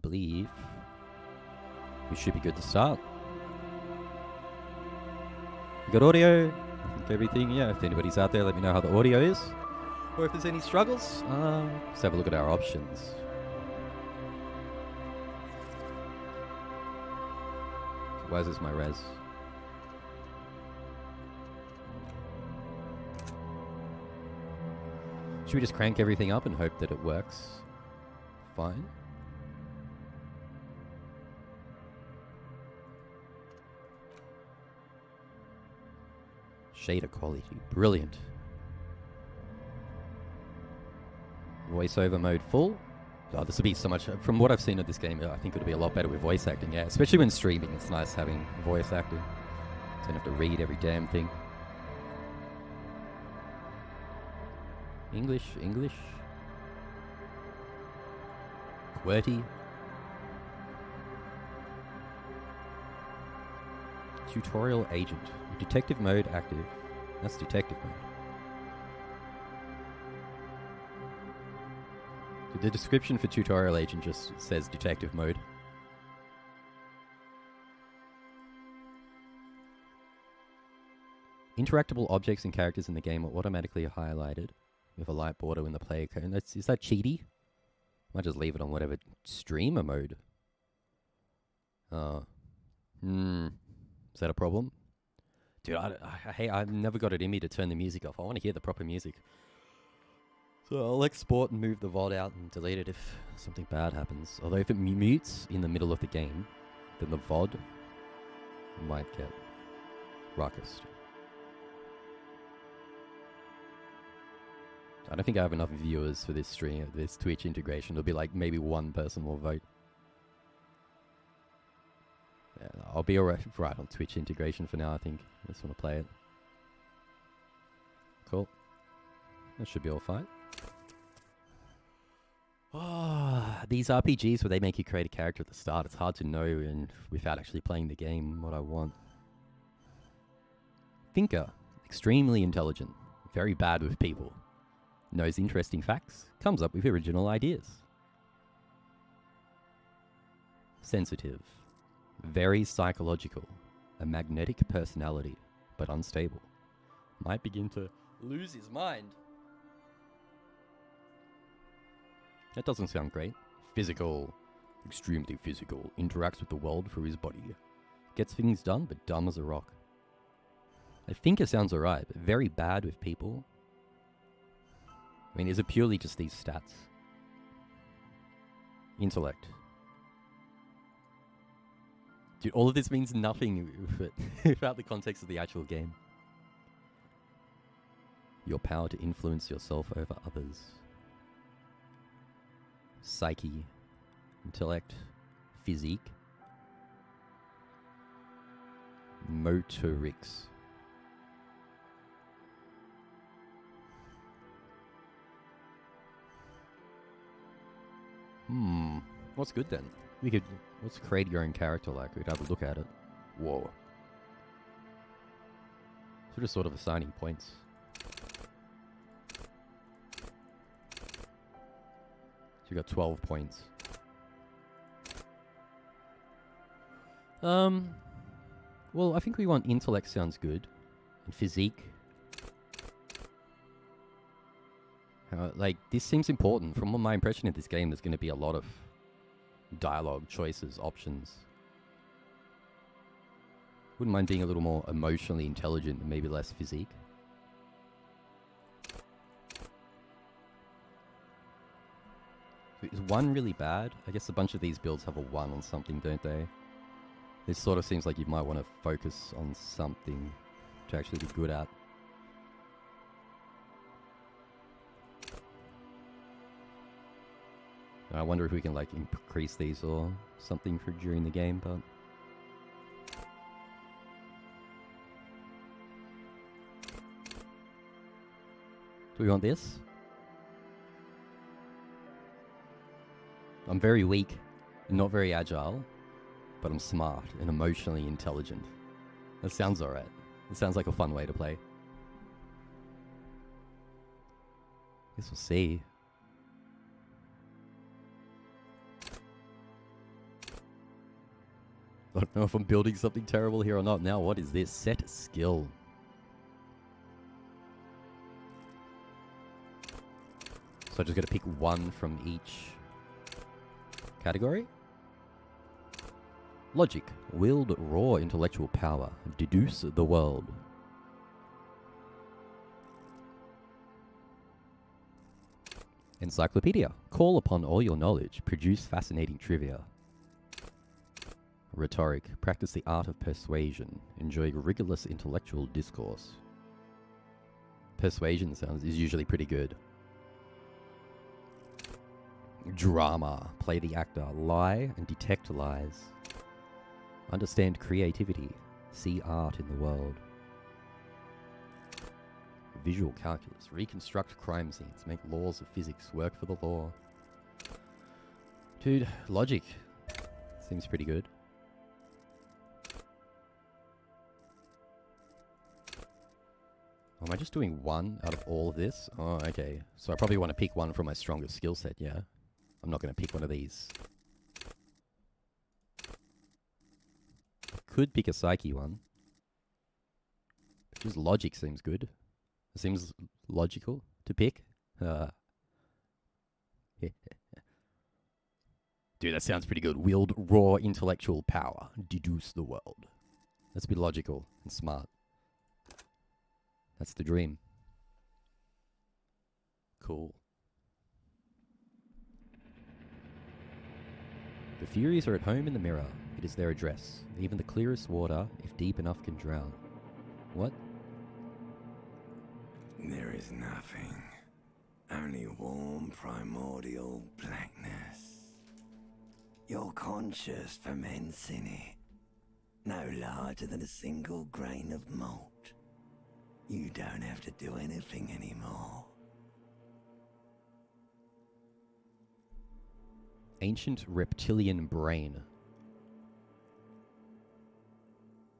believe we should be good to start. You got audio? I think everything, yeah. If anybody's out there, let me know how the audio is. Or if there's any struggles, let's have a look at our options. Why is this my res? Should we just crank everything up and hope that it works fine? Shader quality, brilliant. Voiceover mode full. Oh, this will be so much. From what I've seen of this game, I think it'll be a lot better with voice acting. Yeah, especially when streaming, it's nice having voice acting. Don't have to read every damn thing. English. QWERTY. Tutorial agent. Detective mode active. That's detective mode. So the description for tutorial agent just says detective mode. Interactable objects and characters in the game are automatically highlighted with a light border when the player can. Is that cheaty? Might just leave it on whatever streamer mode. Is that a problem? Dude, I've never got it in me to turn the music off. I want to hear the proper music. So I'll export and move the VOD out and delete it if something bad happens. Although if it mutes in the middle of the game, then the VOD might get ruckus. I don't think I have enough viewers for this stream, this Twitch integration. It'll be like maybe one person will vote. Yeah, I'll be alright on Twitch integration for now, I think. I just want to play it. Cool. That should be all fine. Oh, these RPGs where they make you create a character at the start, it's hard to know and without actually playing the game what I want. Thinker. Extremely intelligent. Very bad with people. Knows interesting facts. Comes up with original ideas. Sensitive. Very psychological. A magnetic personality, but unstable. Might begin to lose his mind. That doesn't sound great. Physical. Extremely physical. Interacts with the world through his body. Gets things done, but dumb as a rock. I think it sounds alright, but very bad with people. I mean, is it purely just these stats? Intellect. Dude, all of this means nothing without the context of the actual game. Your power to influence yourself over others. Psyche. Intellect. Physique. Motorics. What's good then? Let's create your own character like. We'd have a look at it. Whoa. So just sort of assigning points. So we got 12 points. Well, I think we want intellect sounds good. And physique. Like, this seems important. From my impression of this game, there's going to be a lot of dialogue, choices, options. Wouldn't mind being a little more emotionally intelligent and maybe less physique. Is 1 really bad? I guess a bunch of these builds have a 1 on something, don't they? This sort of seems like you might want to focus on something to actually be good at. I wonder if we can like increase these or something for during the game, but do we want this? I'm very weak and not very agile, but I'm smart and emotionally intelligent. That sounds alright. It sounds like a fun way to play. Guess we'll see. I don't know if I'm building something terrible here or not. Now, what is this? Set skill. So I just got to pick one from each category. Logic. Wield raw intellectual power. Deduce the world. Encyclopedia. Call upon all your knowledge. Produce fascinating trivia. Rhetoric. Practice the art of persuasion. Enjoy rigorous intellectual discourse. Persuasion is usually pretty good. Drama. Play the actor. Lie and detect lies. Understand creativity. See art in the world. Visual calculus. Reconstruct crime scenes. Make laws of physics. Work for the law. Dude, logic. Seems pretty good. Am I just doing one out of all of this? Oh, okay. So I probably want to pick one from my strongest skill set, yeah? I'm not going to pick one of these. Could pick a psyche one. Just logic seems good. It seems logical to pick. Dude, that sounds pretty good. Wield raw intellectual power. Deduce the world. Let's be logical and smart. That's the dream. Cool. The Furies are at home in the mirror. It is their address. Even the clearest water, if deep enough, can drown. What? There is nothing. Only warm primordial blackness. Your conscious ferments in it. No larger than a single grain of malt. You don't have to do anything anymore. Ancient reptilian brain.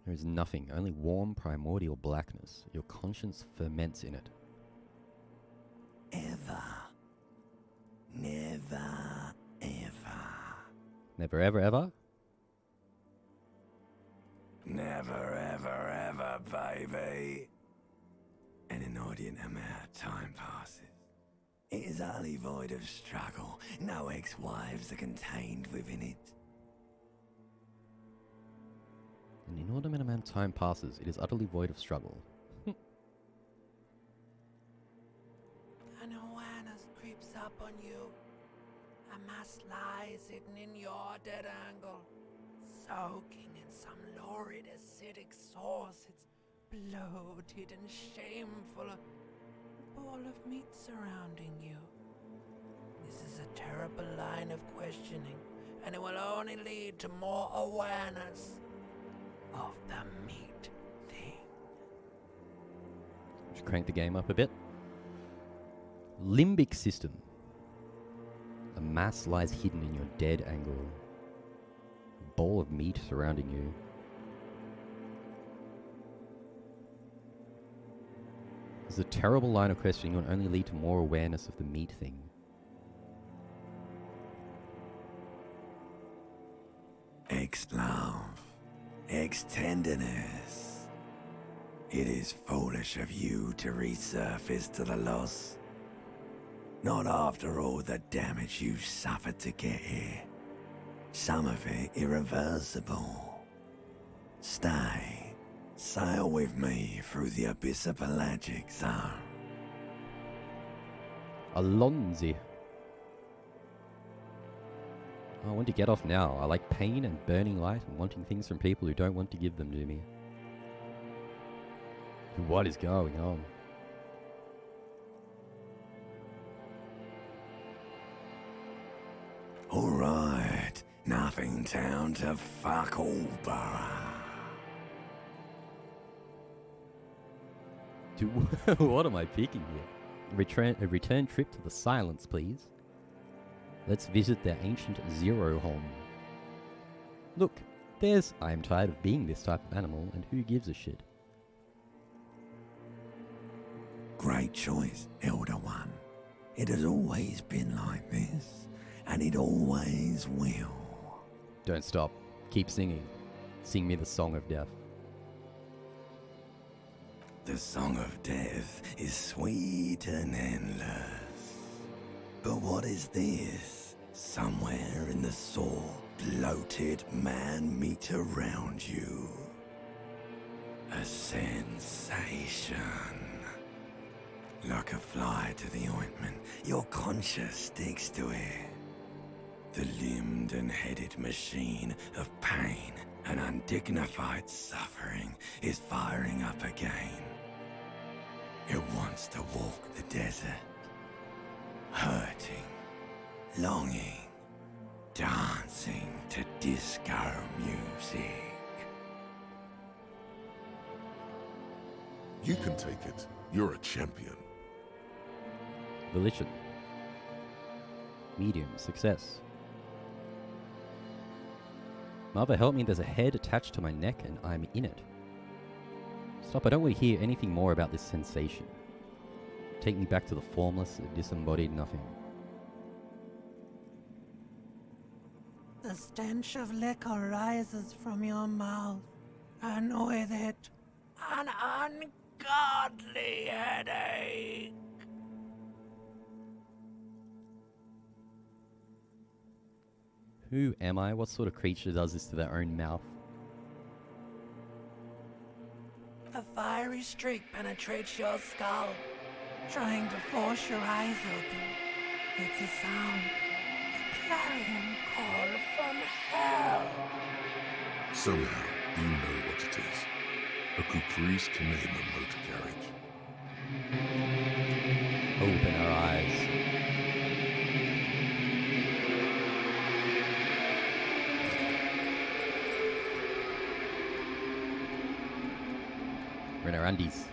There is nothing, only warm primordial blackness. Your conscience ferments in it. Ever. Never, ever. Never, ever, ever? Never, ever, ever, baby. An inordinate amount of time passes. It is utterly void of struggle. No ex-wives are contained within it. An inordinate amount of time passes. It is utterly void of struggle. An awareness creeps up on you. A mass lies hidden in your dead angle, soaking in some lurid acidic sauce. It's bloated and shameful. A ball of meat surrounding you. This is a terrible line of questioning, and it will only lead to more awareness of the meat thing. Just crank the game up a bit. Limbic system. A mass lies hidden in your dead angle. A ball of meat surrounding you. This is a terrible line of questioning. It will only lead to more awareness of the meat thing. Ex-love. Ex-tenderness. It is foolish of you to resurface to the loss. Not after all the damage you suffered to get here. Some of it irreversible. Stay. Sail with me through the abyss of pelagic zone. Alonzi. I want to get off now. I like pain and burning light and wanting things from people who don't want to give them to me. What is going on? Alright, nothing down to fuck all, borough. Dude, what am I picking here? A return trip to the Silence, please. Let's visit their ancient Zero home. Look, there's I am tired of being this type of animal, and who gives a shit? Great choice, Elder One. It has always been like this, and it always will. Don't stop. Keep singing. Sing me the song of death. The song of death is sweet and endless. But what is this? Somewhere in the soul, bloated man meet around you. A sensation. Like a fly to the ointment, your conscience sticks to it. The limbed and headed machine of pain and undignified suffering is firing up again. It wants to walk the desert, hurting, longing, dancing to disco music. You can take it. You're a champion. Volition. Medium. Success. Mother, help me, there's a head attached to my neck and I'm in it. Stop, I don't want to hear anything more about this sensation. Take me back to the formless, disembodied nothing. The stench of liquor rises from your mouth, and with it, an ungodly headache. Who am I? What sort of creature does this to their own mouth? A fiery streak penetrates your skull, trying to force your eyes open. It's a sound, a clarion call from hell. Somehow, you know what it is. A caprice can name a motor carriage. Open our eyes. We're in our undies.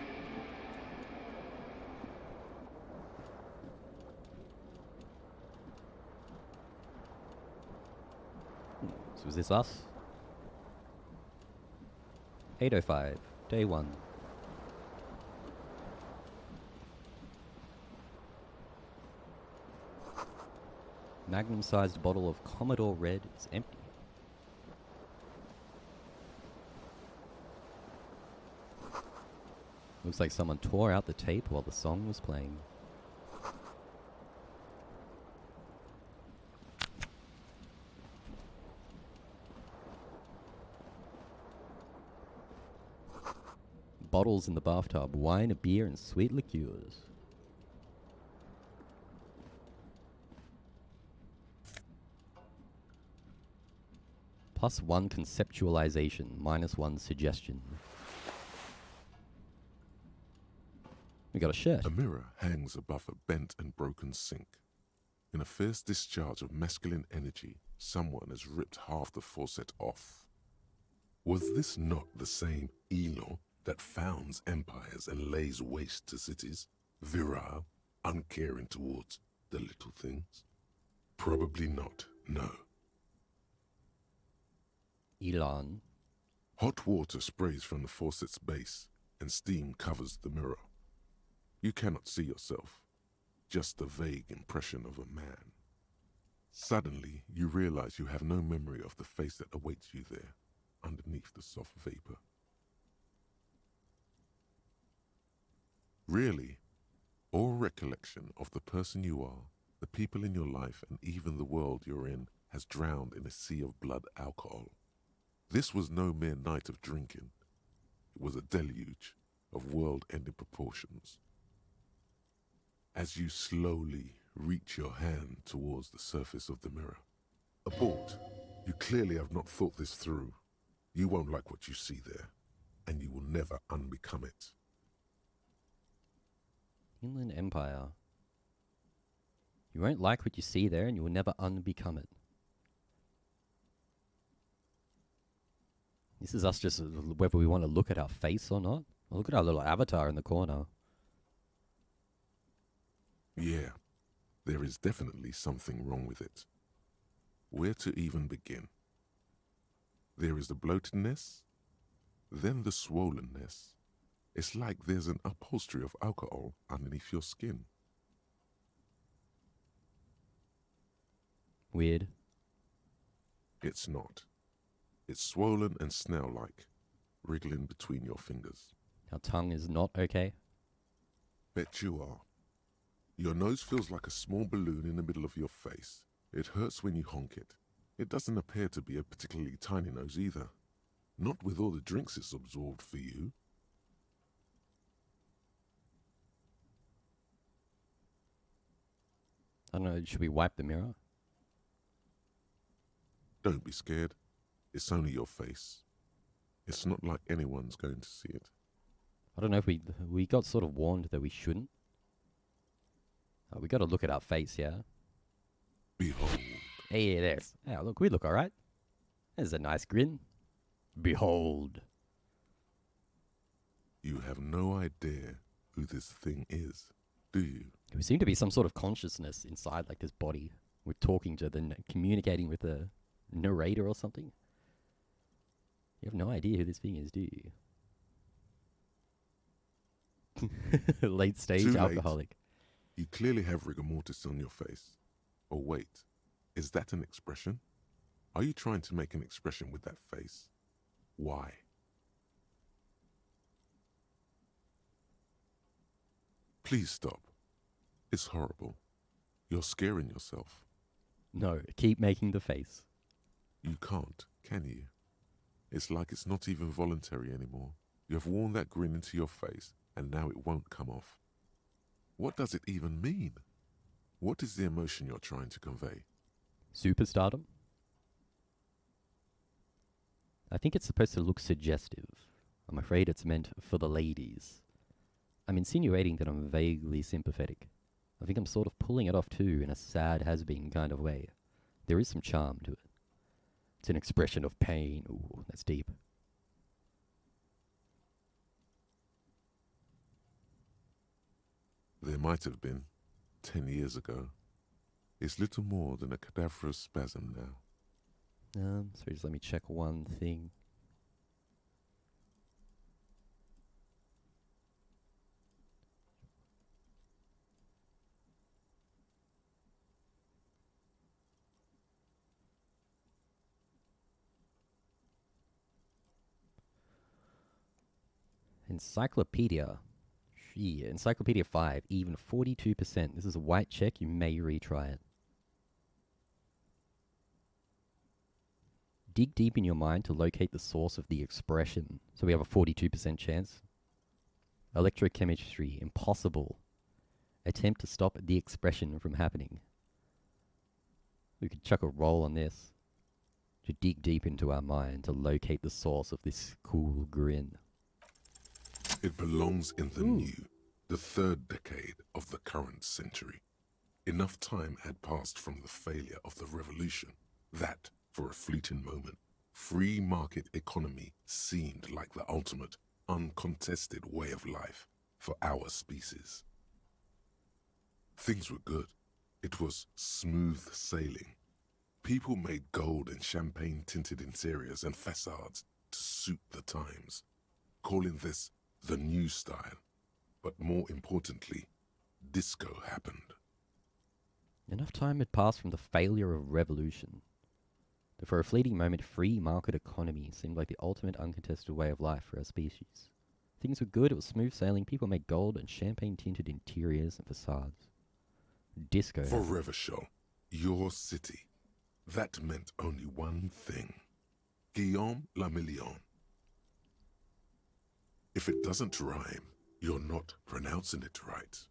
So is this us? 8:05, day 1. Magnum-sized bottle of Commodore Red is empty. Looks like someone tore out the tape while the song was playing. Bottles in the bathtub, wine, a beer, and sweet liqueurs. +1 conceptualization, -1 suggestion. We got a shirt. A mirror hangs above a bent and broken sink. In a fierce discharge of masculine energy, someone has ripped half the faucet off. Was this not the same Elo that founds empires and lays waste to cities, virile, uncaring towards the little things? Probably not, no. Elon. Hot water sprays from the faucet's base, and steam covers the mirror. You cannot see yourself, just the vague impression of a man. Suddenly, you realize you have no memory of the face that awaits you there, underneath the soft vapor. Really, all recollection of the person you are, the people in your life, and even the world you're in has drowned in a sea of blood alcohol. This was no mere night of drinking. It was a deluge of world-ending proportions. As you slowly reach your hand towards the surface of the mirror. Abort. You clearly have not thought this through. You won't like what you see there, and you will never unbecome it. Inland Empire. You won't like what you see there and you will never unbecome it. This is us just whether we want to look at our face or not. Look at our little avatar in the corner. Yeah, there is definitely something wrong with it. Where to even begin? There is the bloatedness, then the swollenness. It's like there's an upholstery of alcohol underneath your skin. Weird. It's not. It's swollen and snail-like, wriggling between your fingers. Our tongue is not okay. Bet you are. Your nose feels like a small balloon in the middle of your face. It hurts when you honk it. It doesn't appear to be a particularly tiny nose either. Not with all the drinks it's absorbed for you. I don't know, should we wipe the mirror? Don't be scared. It's only your face. It's not like anyone's going to see it. I don't know if we got sort of warned that we shouldn't. We got to look at our face, yeah? Behold. Hey, there's. Yeah, look, we look all right. There's a nice grin. Behold. You have no idea who this thing is, do you? We seem to be some sort of consciousness inside, like this body. We're talking to the, communicating with the narrator or something. You have no idea who this thing is, do you? Late stage Too late. alcoholic. You clearly have rigor mortis on your face. Oh wait, is that an expression? Are you trying to make an expression with that face? Why? Please stop. It's horrible. You're scaring yourself. No, keep making the face. You can't, can you? It's like it's not even voluntary anymore. You have worn that grin into your face, and now it won't come off. What does it even mean? What is the emotion you're trying to convey? Superstardom? I think it's supposed to look suggestive. I'm afraid it's meant for the ladies. I'm insinuating that I'm vaguely sympathetic. I think I'm sort of pulling it off too, in a sad has-been kind of way. There is some charm to it. It's an expression of pain. Ooh, that's deep. There might have been, 10 years ago. It's little more than a cadaverous spasm now. So just let me check one thing. Encyclopedia. Encyclopedia 5, even 42%. This is a white check, you may retry it. Dig deep in your mind to locate the source of the expression. So we have a 42% chance. Electrochemistry, impossible. Attempt to stop the expression from happening. We could chuck a roll on this. To dig deep into our mind to locate the source of this cool grin. It belongs in the new, the third decade of the current century. Enough time had passed from the failure of the revolution that, for a fleeting moment, free market economy seemed like the ultimate, uncontested way of life for our species. Things were good. It was smooth sailing. People made gold and champagne-tinted interiors and facades to suit the times, calling this the new style. But more importantly, disco happened. Enough time had passed from the failure of revolution. That for a fleeting moment, free market economy seemed like the ultimate uncontested way of life for our species. Things were good, it was smooth sailing, people made gold and champagne-tinted interiors and facades. Disco For happened. Revachol, your city, that meant only one thing. Guillaume le Million. If it doesn't rhyme, you're not pronouncing it right.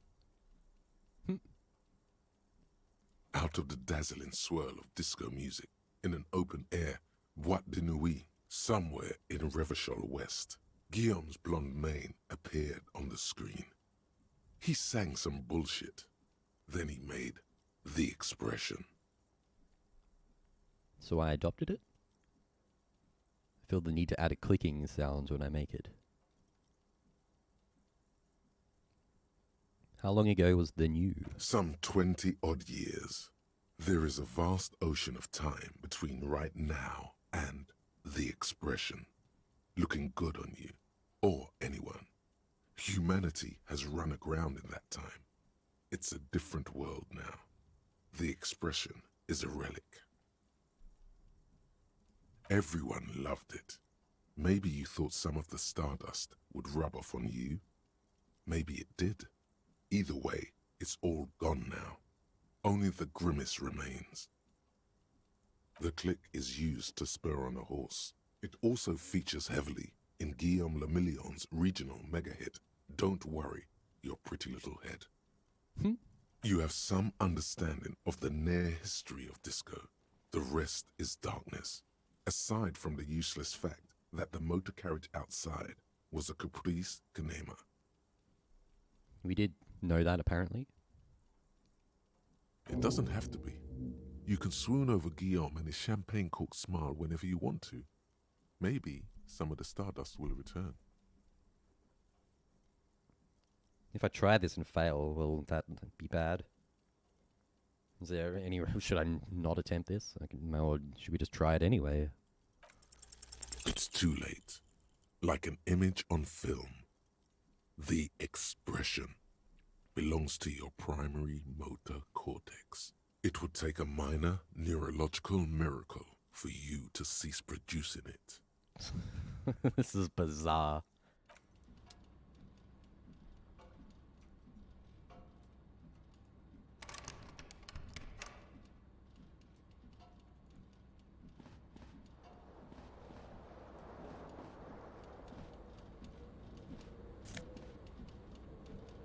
Out of the dazzling swirl of disco music, in an open-air boîte de nuit somewhere in Revachol West, Guillaume's blonde mane appeared on the screen. He sang some bullshit. Then he made the expression. So I adopted it? I feel the need to add a clicking sound when I make it. How long ago was the new? Some 20-odd years. There is a vast ocean of time between right now and the expression. Looking good on you, or anyone. Humanity has run aground in that time. It's a different world now. The expression is a relic. Everyone loved it. Maybe you thought some of the stardust would rub off on you. Maybe it did. Either way, it's all gone now. Only the grimace remains. The click is used to spur on a horse. It also features heavily in Guillaume Lemillion's regional mega hit, Don't Worry, Your Pretty Little Head. You have some understanding of the near history of disco. The rest is darkness. Aside from the useless fact that the motor carriage outside was a caprice canema. We did know that, apparently. It doesn't have to be. You can swoon over Guillaume and his champagne cork smile whenever you want to. Maybe some of the stardust will return. If I try this and fail, will that be bad? Is there any... Should I not attempt this? Or should we just try it anyway? It's too late. Like an image on film. The expression belongs to your primary motor cortex. It would take a minor neurological miracle for you to cease producing it. This is bizarre.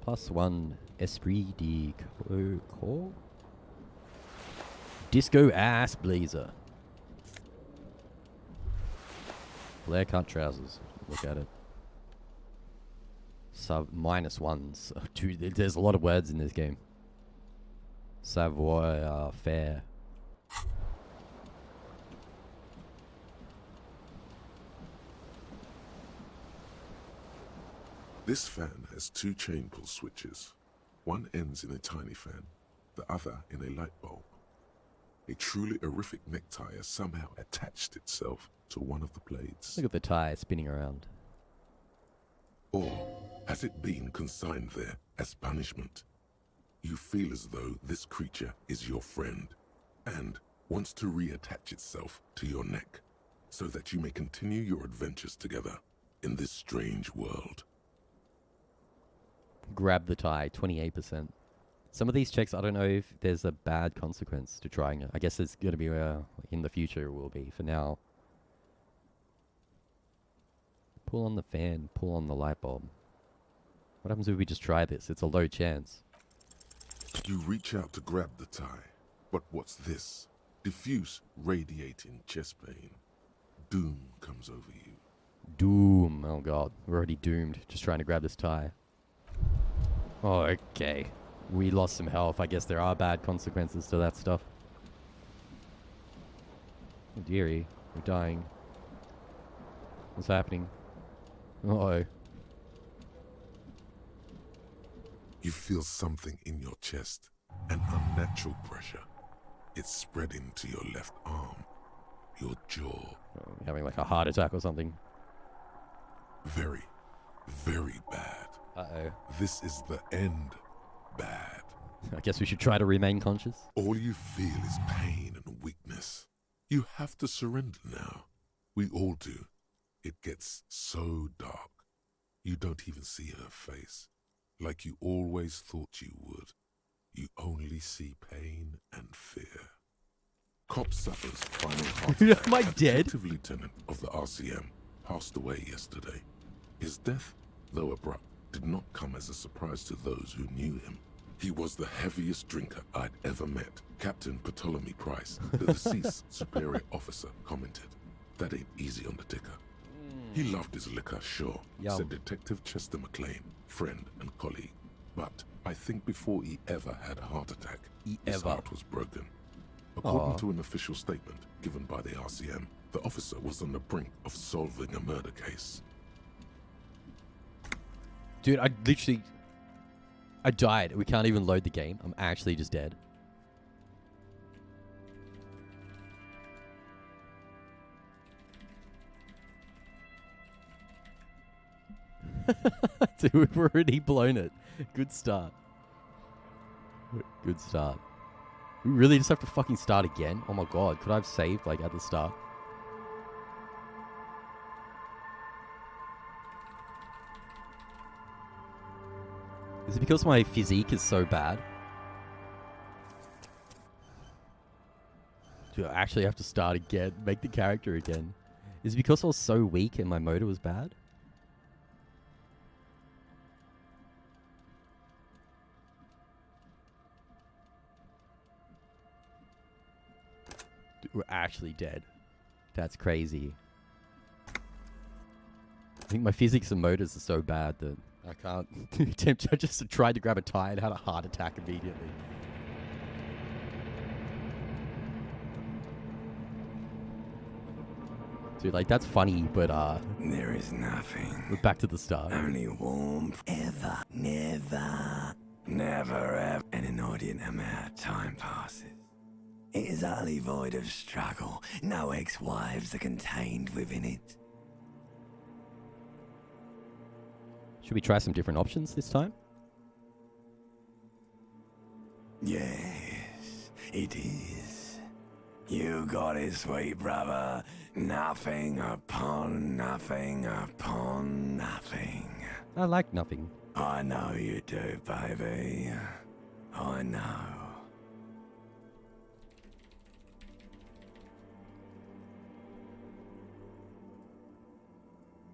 +1 Esprit de Corps. Disco ass blazer. Flare cut trousers. Look at it. -1s. Dude, there's a lot of words in this game. Savoir faire. This fan has 2 chain pull switches. One ends in a tiny fan, the other in a light bulb. A truly horrific necktie has somehow attached itself to one of the blades. Look at the tie spinning around. Or has it been consigned there as punishment? You feel as though this creature is your friend and wants to reattach itself to your neck so that you may continue your adventures together in this strange world. Grab the tie, 28%. Some of these checks, I don't know if there's a bad consequence to trying it. I guess it's going to be in the future, it will be. For now, pull on the fan, pull on the light bulb. What happens if we just try this? It's a low chance. You reach out to grab the tie, but what's this? Diffuse, radiating chest pain. Doom comes over you. Doom. Oh god, we're already doomed. Just trying to grab this tie. Oh, okay. We lost some health. I guess there are bad consequences to that stuff. Oh dearie, we're dying. What's happening? Uh-oh. You feel something in your chest, an unnatural pressure. It's spreading to your left arm, your jaw. Oh, having like a heart attack or something. Very, very bad. Uh-oh. This is the end. Bad. I guess we should try to remain conscious. All you feel is pain and weakness. You have to surrender now. We all do. It gets so dark. You don't even see her face. Like you always thought you would. You only see pain and fear. Cop suffers final heart attack. Am I A dead? detective lieutenant of the RCM passed away yesterday. His death, though abrupt, did not come as a surprise to those who knew him. He was the heaviest drinker I'd ever met. Captain Ptolemy Price, the deceased superior officer, commented, "That ain't easy on the ticker." He loved his liquor, sure, Yum. said Detective Chester McLean, friend and colleague. But I think before he ever had a heart attack, his heart was broken. According to an official statement given by the RCM, the officer was on the brink of solving a murder case. Dude, I died. We can't even load the game. I'm actually just dead. Dude, we've already blown it. Good start. Good start. We really just have to fucking start again? Oh my god, could I have saved like at the start? Is it because my physique is so bad? Do I actually have to start again? Make the character again? Is it because I was so weak and my motor was bad? Dude, we're actually dead. That's crazy. I think my physics and motors are so bad that I can't attempt. I just tried to grab a tire and had a heart attack immediately. Dude, like, that's funny, but, There is nothing. we're back to the start. Only warmth. Ever. Never. Never ever. An inordinate amount of time passes. It is utterly void of struggle. No ex-wives are contained within it. Should we try some different options this time? Yes, it is. You got it, sweet brother. Nothing upon nothing upon nothing. I like nothing. I know you do, baby. I know.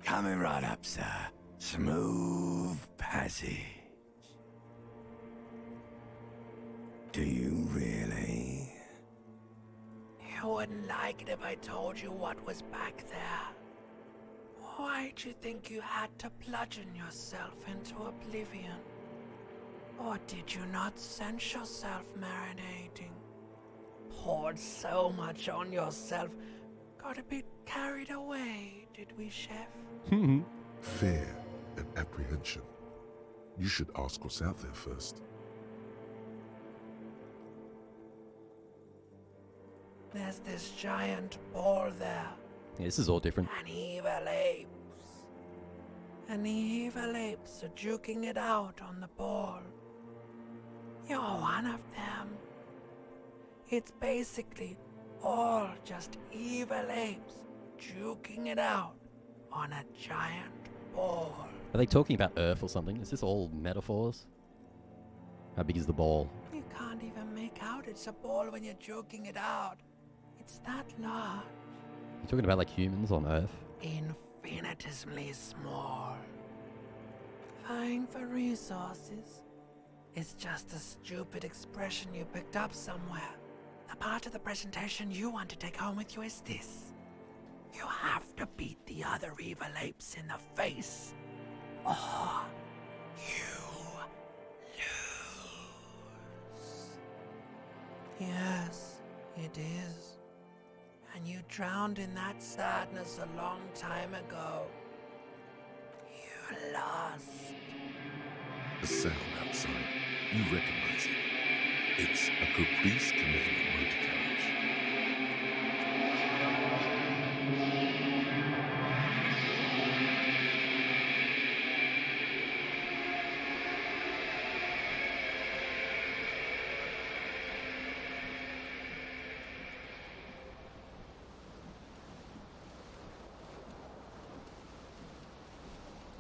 Coming right up, sir. Smooth passage. Do you really? You wouldn't like it if I told you what was back there. Why'd you think you had to bludgeon yourself into oblivion? Or did you not sense yourself marinating? Poured so much on yourself, got a bit carried away, did we, Chef? Fear and apprehension. You should ask what's out there first. There's this giant ball there. Yeah, this is all different. And evil apes. And the evil apes are juking it out on the ball. You're one of them. It's basically all just evil apes juking it out on a giant ball. Are they talking about Earth or something? Is this all metaphors? How big is the ball? You can't even make out it's a ball when you're joking it out. It's that large. You're talking about like humans on Earth? Infinitesimally small. Vying for resources. It's just a stupid expression you picked up somewhere. The part of the presentation you want to take home with you is this. You have to beat the other evil apes in the face, or you lose. Yes, it is. And you drowned in that sadness a long time ago. You lost. The sound outside. You recognize it. It's a Caprice Commander motor carriage.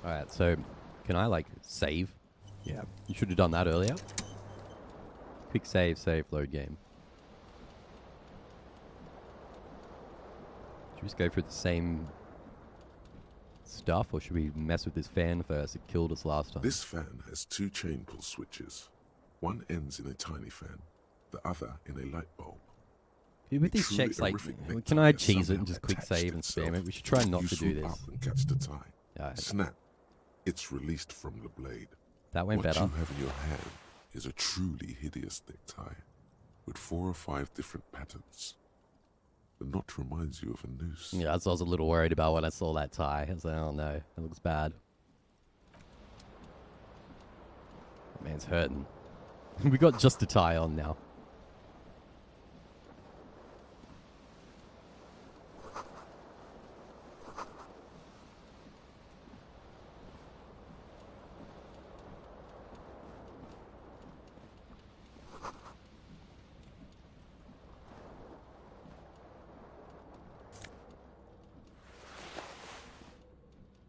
Alright, so can I like save? Yeah. You should have done that earlier. Quick save, load game. Should we just go through the same stuff, or should we mess with this fan first? It killed us last time. This fan has two chain pull switches. One ends in a tiny fan, the other in a light bulb. With these Truly checks, like, horrific necktie can I has cheese it somehow and just quick attached save and itself. spam it? We should try not You to do swoop this. up and catch the tie. Alright, Snap. It's released from the blade. that went What better. you have in your hand is a truly hideous necktie with 4 or 5 different patterns. The knot reminds you of a noose. Yeah, I was a little worried about when I saw that tie. I was like, oh no, it looks bad. That man's hurting. We got just a tie on now.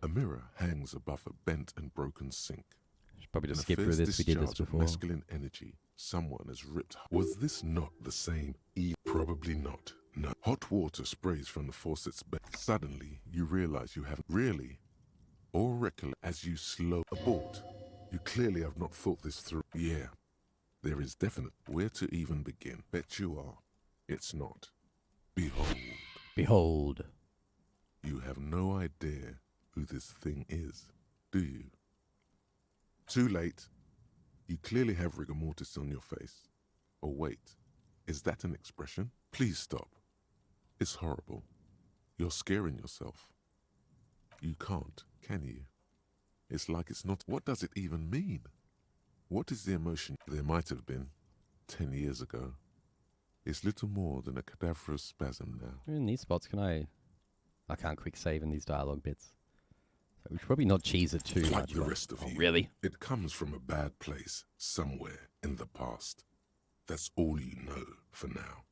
A mirror hangs above a bent and broken sink. Should Probably just In a skip through fierce this. We did this discharge of before. masculine energy, someone has ripped. Was this not the same? Probably not. No. Hot water sprays from the faucet's bed. Suddenly, you realize you haven't really, or recollect as you slow abort. You clearly have not thought this through. Yeah, there is definite. Where to even begin? Bet you are. It's not. Behold. Behold. You have no idea who this thing is, do you? Too late. You clearly have rigor mortis on your face. Oh wait, is that an expression? Please stop. It's horrible. You're scaring yourself. You can't, can you? It's like it's not. What does it even mean? What is the emotion there might have been 10 years ago? It's little more than a cadaverous spasm now. In these spots, I can't quick save in these dialogue bits. So we should probably not cheese it too Like much. the rest of you. Really? It comes from a bad place, somewhere in the past. That's all you know for now.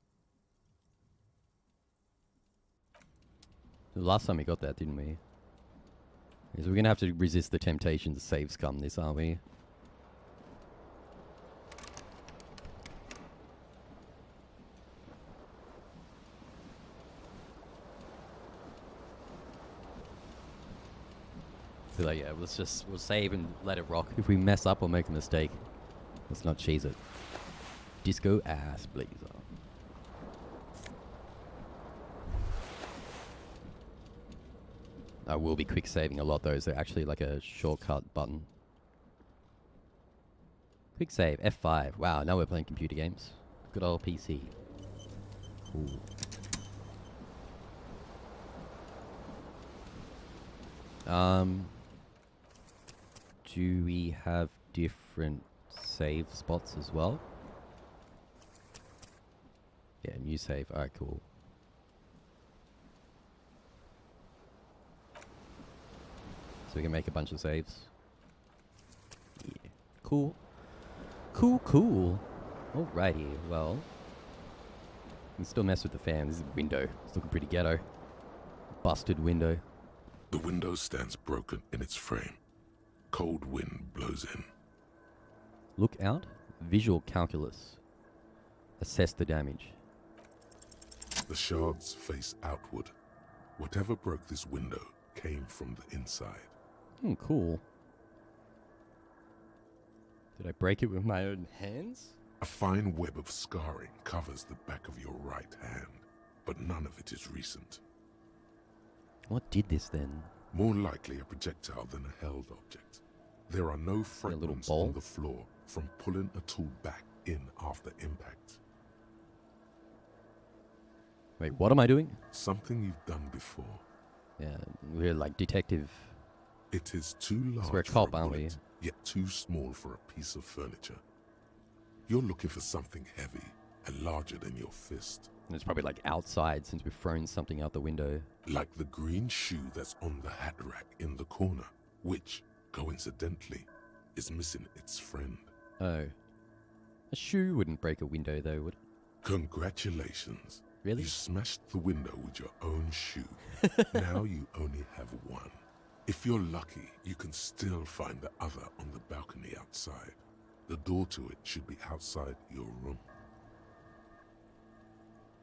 The last time we got that, didn't we? Because we're going to have to resist the temptation to save scum this, aren't we? So like, yeah, we'll save and let it rock. If we mess up or make a mistake, let's not cheese it. Disco ass blazer. I will be quick saving a lot though. They're actually like a shortcut button. Quick save, F5. Wow, now we're playing computer games. Good old PC. Cool. Do we have different save spots as well? Yeah, new save. Alright, cool. So we can make a bunch of saves. Yeah. Cool. Cool. Alrighty, well. We can still mess with the fan. This is a window. It's looking pretty ghetto. Busted window. The window stands broken in its frame. Cold wind blows in. Look out. Visual calculus. Assess the damage. The shards face outward. Whatever broke this window came from the inside. Cool. Did I break it with my own hands? A fine web of scarring covers the back of your right hand, but none of it is recent. What did this then? More likely a projectile than a held object. There are no fragments ball? on the floor from pulling a tool back in after impact. Wait, what am I doing? Something you've done before. Yeah, we're like detective. It is too large we're a for cop, a aren't we? bullet, yet too small for a piece of furniture. You're looking for something heavy and larger than your fist. And it's probably like outside since we've thrown something out the window. Like the green shoe that's on the hat rack in the corner, which, coincidentally, is missing its friend. Oh. A shoe wouldn't break a window though, would it? Congratulations. Really? You smashed the window with your own shoe. Now you only have one. If you're lucky, you can still find the other on the balcony outside. The door to it should be outside your room.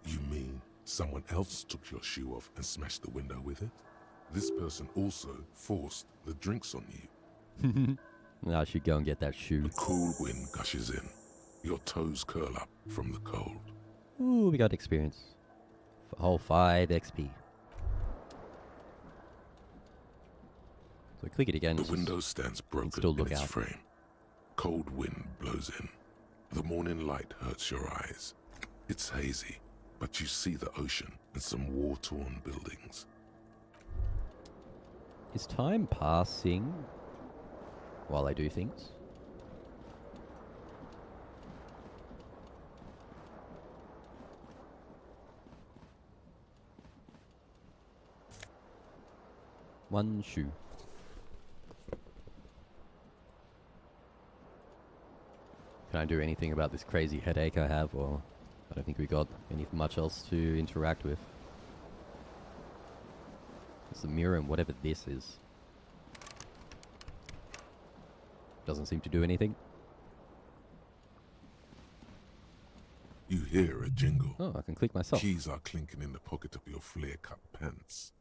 You mean someone else took your shoe off and smashed the window with it? This person also forced the drinks on you. I should go and get that shoe. The cool wind gushes in. Your toes curl up from the cold. Ooh, we got experience. Whole 5 XP. So click it again. The window stands broken still look in its out. frame. Cold wind blows in. The morning light hurts your eyes. It's hazy, but you see the ocean and some war-torn buildings. Is time passing while I do things? One shoe. Can I do anything about this crazy headache I have, or I don't think we got much else to interact with. It's the mirror and whatever this is. Doesn't seem to do anything. You hear a jingle. Oh, I can click myself. Keys are clinking in the pocket of your flare-cut pants.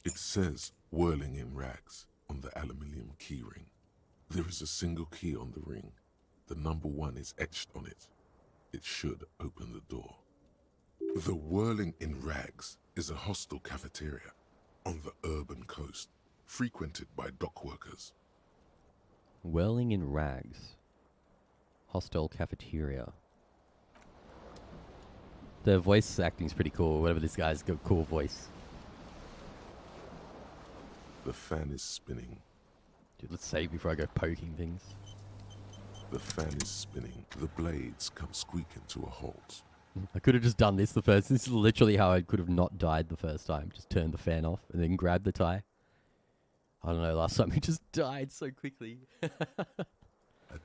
It says "whirling in rags" on the aluminium keyring. There is a single key on the ring. The number 1 is etched on it. It should open the door. The Whirling in Rags is a hostel cafeteria on the urban coast, frequented by dock workers. Whirling in rags. Hostel cafeteria. The voice acting's pretty cool. Whatever this guy's got a cool voice. The fan is spinning. Dude, let's save before I go poking things. The fan is spinning. The blades come squeaking to a halt. I could have just done this the first. This is literally how I could have not died the first time. Just turned the fan off and then grabbed the tie. I don't know, last time we just died so quickly. A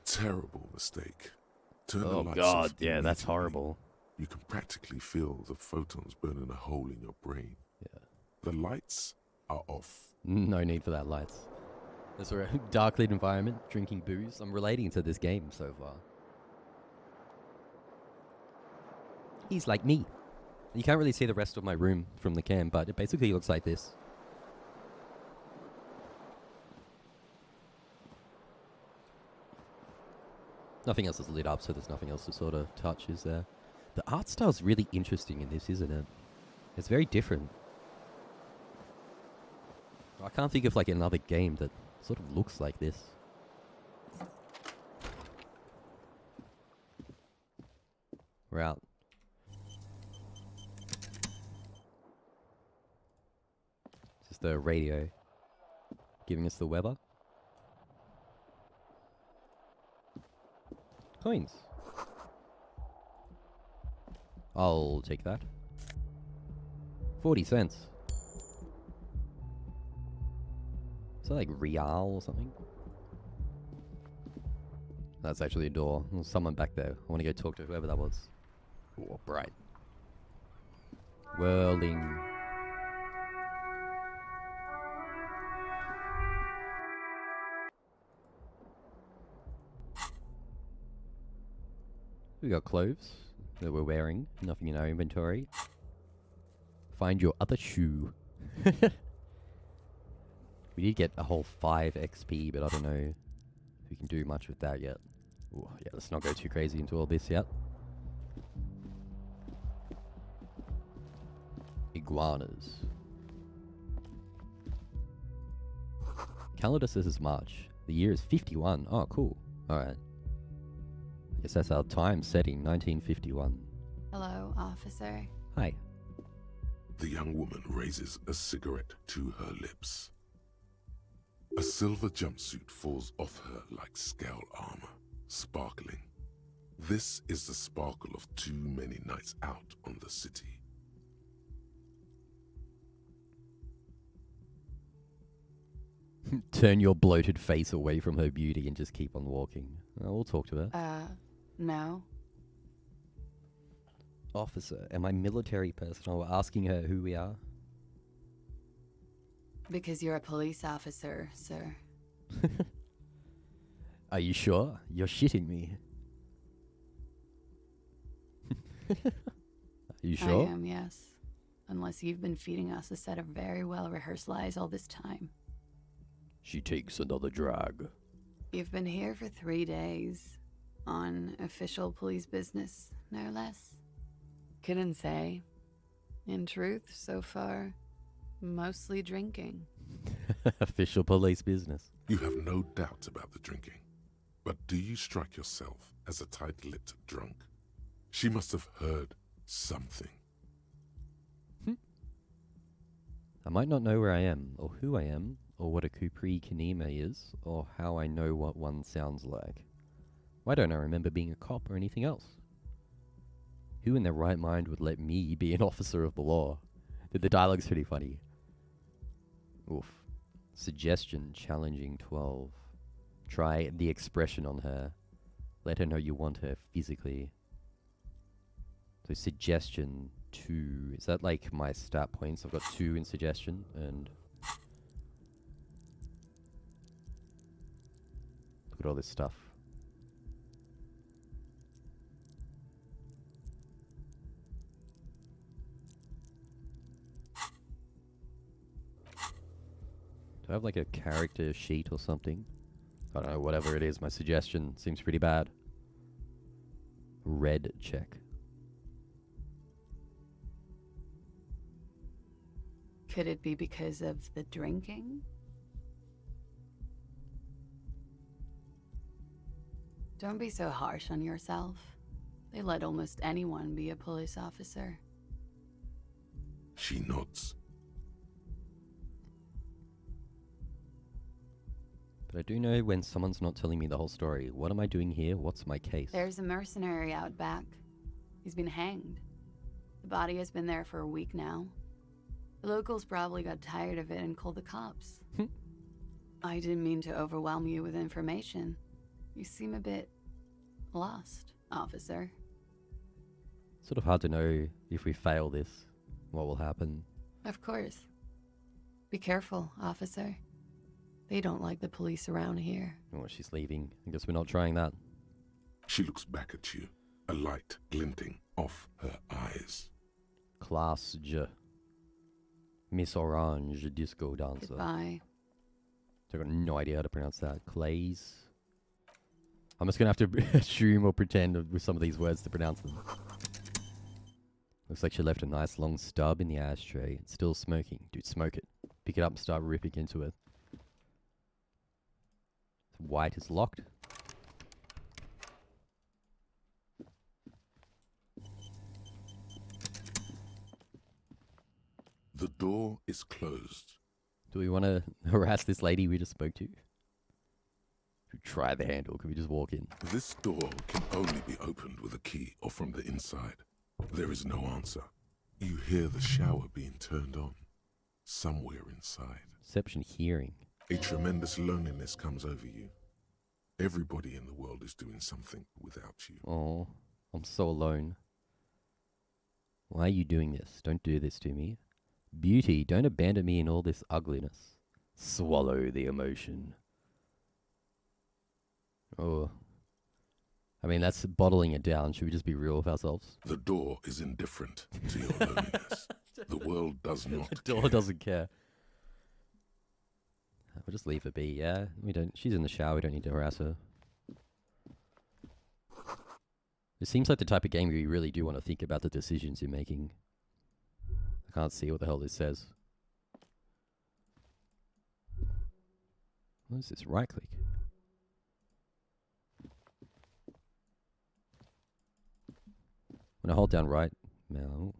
terrible mistake. Turn the Oh lights god, off yeah, that's immediately. horrible. You can practically feel the photons burning a hole in your brain. Yeah. The lights are off. No need for that lights. That's a dark lit environment, drinking booze. I'm relating to this game so far. He's like me. You can't really see the rest of my room from the cam, but it basically looks like this. Nothing else is lit up, so there's nothing else to sort of touch, is there? The art style's really interesting in this, isn't it? It's very different. I can't think of like another game that sort of looks like this. We're out. Just the radio giving us the weather. Coins. I'll take that. 40 cents. Is that like real or something? That's actually a door. There's someone back there. I want to go talk to whoever that was. Oh, bright. Whirling. We got clothes that we're wearing. Nothing in our inventory. Find your other shoe. We did get a whole 5 XP, but I don't know if we can do much with that yet. Ooh, yeah, let's not go too crazy into all this yet. Iguanas. Calendar says it's March. The year is 51. Oh, cool. Alright. I guess that's our time setting, 1951. Hello, officer. Hi. The young woman raises a cigarette to her lips. A silver jumpsuit falls off her like scale armor, sparkling. This is the sparkle of too many nights out on the city. Turn your bloated face away from her beauty and just keep on walking. We'll talk to her. No. Officer, am I military personnel? We're asking her who we are. Because you're a police officer, sir. Are you sure? You're shitting me. Are you sure? I am, yes. Unless you've been feeding us a set of very well-rehearsed lies all this time. She takes another drag. You've been here for 3 days. On official police business, no less. Couldn't say. In truth, so far, mostly drinking. Official police business. You have no doubt about the drinking. But do you strike yourself as a tight-lipped drunk? She must have heard something. I might not know where I am, or who I am, or what a Kupri Kanime is, or how I know what one sounds like. Why don't I remember being a cop or anything else? Who in their right mind would let me be an officer of the law? The dialogue's pretty funny. Oof. Suggestion challenging 12. Try the expression on her. Let her know you want her physically. So suggestion 2. Is that like my stat points? I've got 2 in suggestion and... Look at all this stuff. Do I have like a character sheet or something? I don't know, whatever it is. My suggestion seems pretty bad. Red check. Could it be because of the drinking? Don't be so harsh on yourself. They let almost anyone be a police officer. She nods. But I do know when someone's not telling me the whole story. What am I doing here? What's my case? There's a mercenary out back. He's been hanged. The body has been there for a week now. The locals probably got tired of it and called the cops. I didn't mean to overwhelm you with information. You seem a bit lost, officer. Sort of hard to know if we fail this, what will happen. Of course. Be careful, officer. They don't like the police around here. Oh, she's leaving. I guess we're not trying that. She looks back at you, a light glinting off her eyes. Class J. Miss Orange Disco Dancer. Goodbye. I've got no idea how to pronounce that. Clays. I'm just going to have to assume or pretend with some of these words to pronounce them. Looks like she left a nice long stub in the ashtray. It's still smoking. Dude, smoke it. Pick it up and start ripping into it. White is locked. The door is closed. Do we want to harass this lady we just spoke to? Try the handle. Can we just walk in? This door can only be opened with a key or from the inside. There is no answer. You hear the shower being turned on somewhere inside. Perception hearing. A tremendous loneliness comes over you. Everybody in the world is doing something without you. Oh, I'm so alone. Why are you doing this? Don't do this to me. Beauty, don't abandon me in all this ugliness. Swallow the emotion. Oh. I mean, that's bottling it down. Should we just be real with ourselves? The door is indifferent to your loneliness. The world does not The door care. doesn't care. We'll just leave her be, yeah? We don't. She's in the shower. We don't need to harass her. It seems like the type of game where you really do want to think about the decisions you're making. I can't see what the hell this says. What is this? Right click. When I hold down right, now.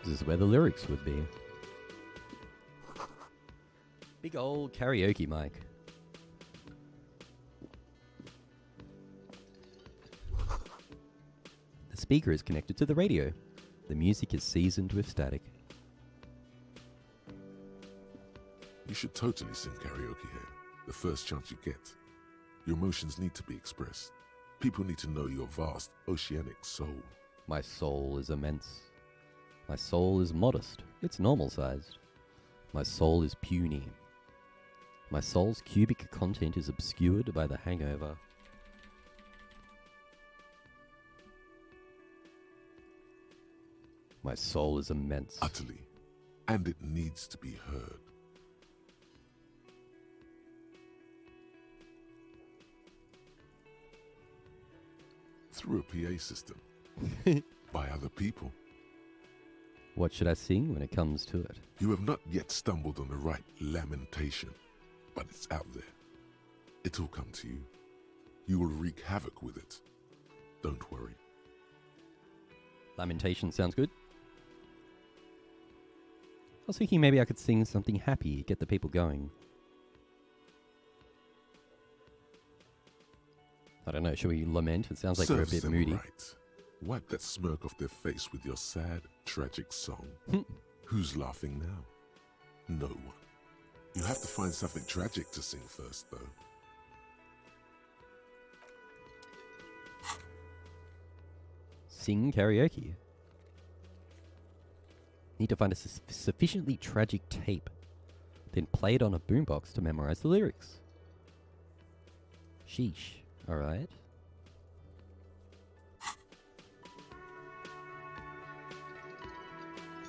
This is where the lyrics would be. Big old karaoke mic. The speaker is connected to the radio. The music is seasoned with static. You should totally sing karaoke here, the first chance you get. Your emotions need to be expressed. People need to know your vast, oceanic soul. My soul is immense. My soul is modest. It's normal-sized. My soul is puny. My soul's cubic content is obscured by the hangover. My soul is immense. Utterly. And it needs to be heard. Through a PA system. By other people. What should I sing when it comes to it? You have not yet stumbled on the right lamentation, but it's out there. It'll come to you. You will wreak havoc with it. Don't worry. Lamentation sounds good. I was thinking maybe I could sing something happy, get the people going. I don't know, should we lament? It sounds like we're a Serves bit them moody. right. Wipe that smirk off their face with your sad, tragic song. Who's laughing now? No one. You have to find something tragic to sing first, though. Sing karaoke. Need to find a sufficiently tragic tape, then play it on a boombox to memorize the lyrics. Sheesh. Alright.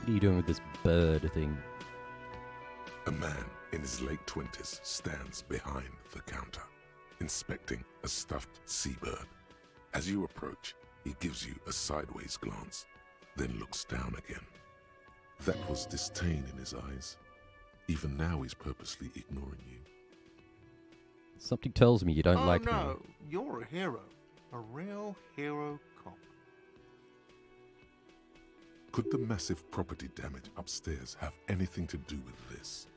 What are you doing with this bird thing? A man in his late 20s stands behind the counter, inspecting a stuffed seabird. As you approach, he gives you a sideways glance, then looks down again. That was disdain in his eyes. Even now he's purposely ignoring you. Something tells me you don't like me. Oh no, you're a hero. A real hero cop. Could the massive property damage upstairs have anything to do with this?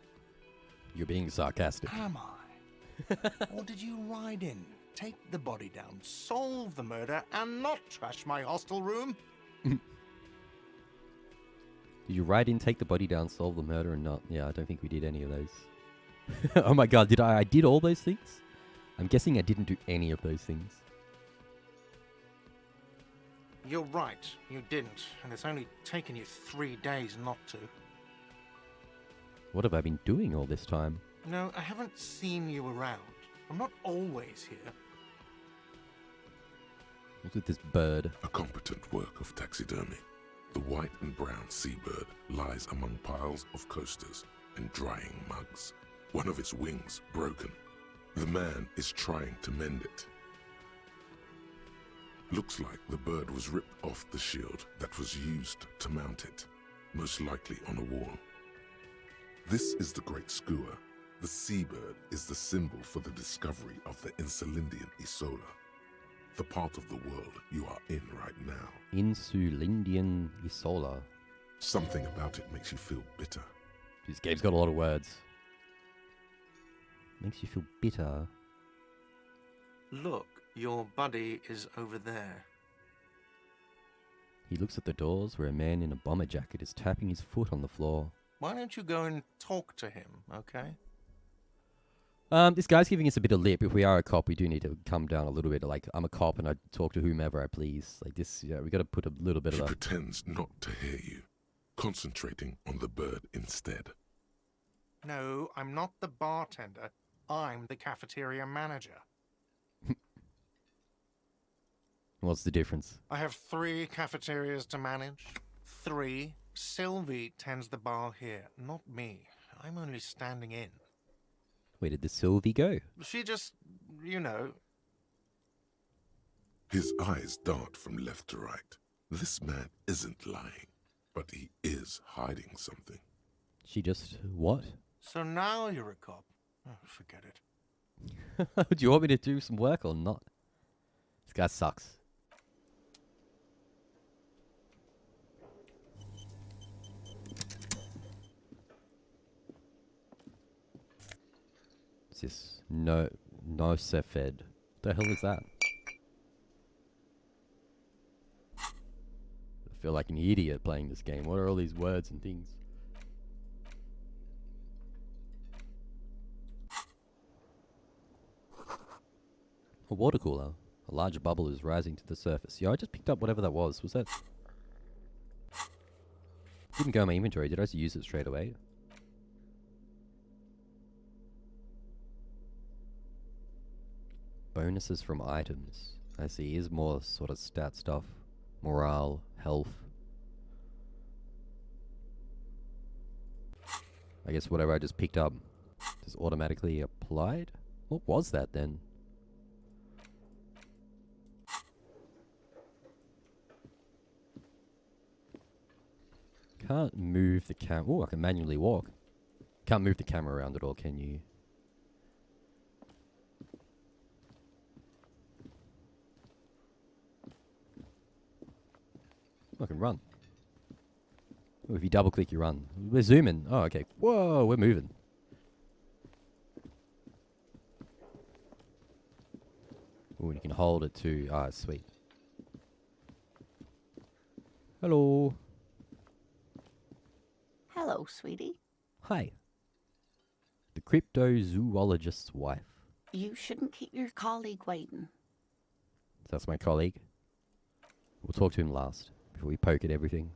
You're being sarcastic. Am I? Or did you ride in, take the body down, solve the murder, and not trash my hostel room? Did you ride in, take the body down, solve the murder, and not? Yeah, I don't think we did any of those. Oh my god, I did all those things? I'm guessing I didn't do any of those things. You're right, you didn't, and it's only taken you 3 days not to. What have I been doing all this time? No, I haven't seen you around. I'm not always here. Look at this bird. A competent work of taxidermy. The white and brown seabird lies among piles of coasters and drying mugs. One of its wings broken. The man is trying to mend it. Looks like the bird was ripped off the shield that was used to mount it, most likely on a wall. This is the Great Skua. The seabird is the symbol for the discovery of the Insulindian Isola, the part of the world you are in right now. Insulindian Isola. Something about it makes you feel bitter. This game's got a lot of words. Makes you feel bitter. Look, your buddy is over there. He looks at the doors where a man in a bomber jacket is tapping his foot on the floor. Why don't you go and talk to him, okay? This guy's giving us a bit of lip. If we are a cop, we do need to come down a little bit. Like, I'm a cop and I talk to whomever I please. Like this, yeah, we got to put a little bit He of a... pretends not to hear you, concentrating on the bird instead. No, I'm not the bartender. I'm the cafeteria manager. What's the difference? I have 3 cafeterias to manage. 3. Sylvie tends the bar here, not me. I'm only standing in. Where did the Sylvie go? She just, you know... His eyes dart from left to right. This man isn't lying, but he is hiding something. She just... what? So now you're a cop. Oh, forget it. Do you want me to do some work or not? This guy sucks. What's this? No Cephed. The hell is that? I feel like an idiot playing this game. What are all these words and things? A water cooler. A large bubble is rising to the surface. Yeah, I just picked up whatever that was. Was that... Didn't go in my inventory. Did I just use it straight away? Bonuses from items. I see. Here's more sort of stat stuff. Morale, health. I guess whatever I just picked up is automatically applied? What was that then? Can't move the cam. Oh, I can manually walk. Can't move the camera around at all, can you? I can run. Oh, if you double click, you run. We're zooming. Oh, okay. Whoa, we're moving. Oh, and you can hold it too. Ah, sweet. Hello. Hello, sweetie. Hi. The cryptozoologist's wife. You shouldn't keep your colleague waiting. That's my colleague. We'll talk to him last, before we poke at everything.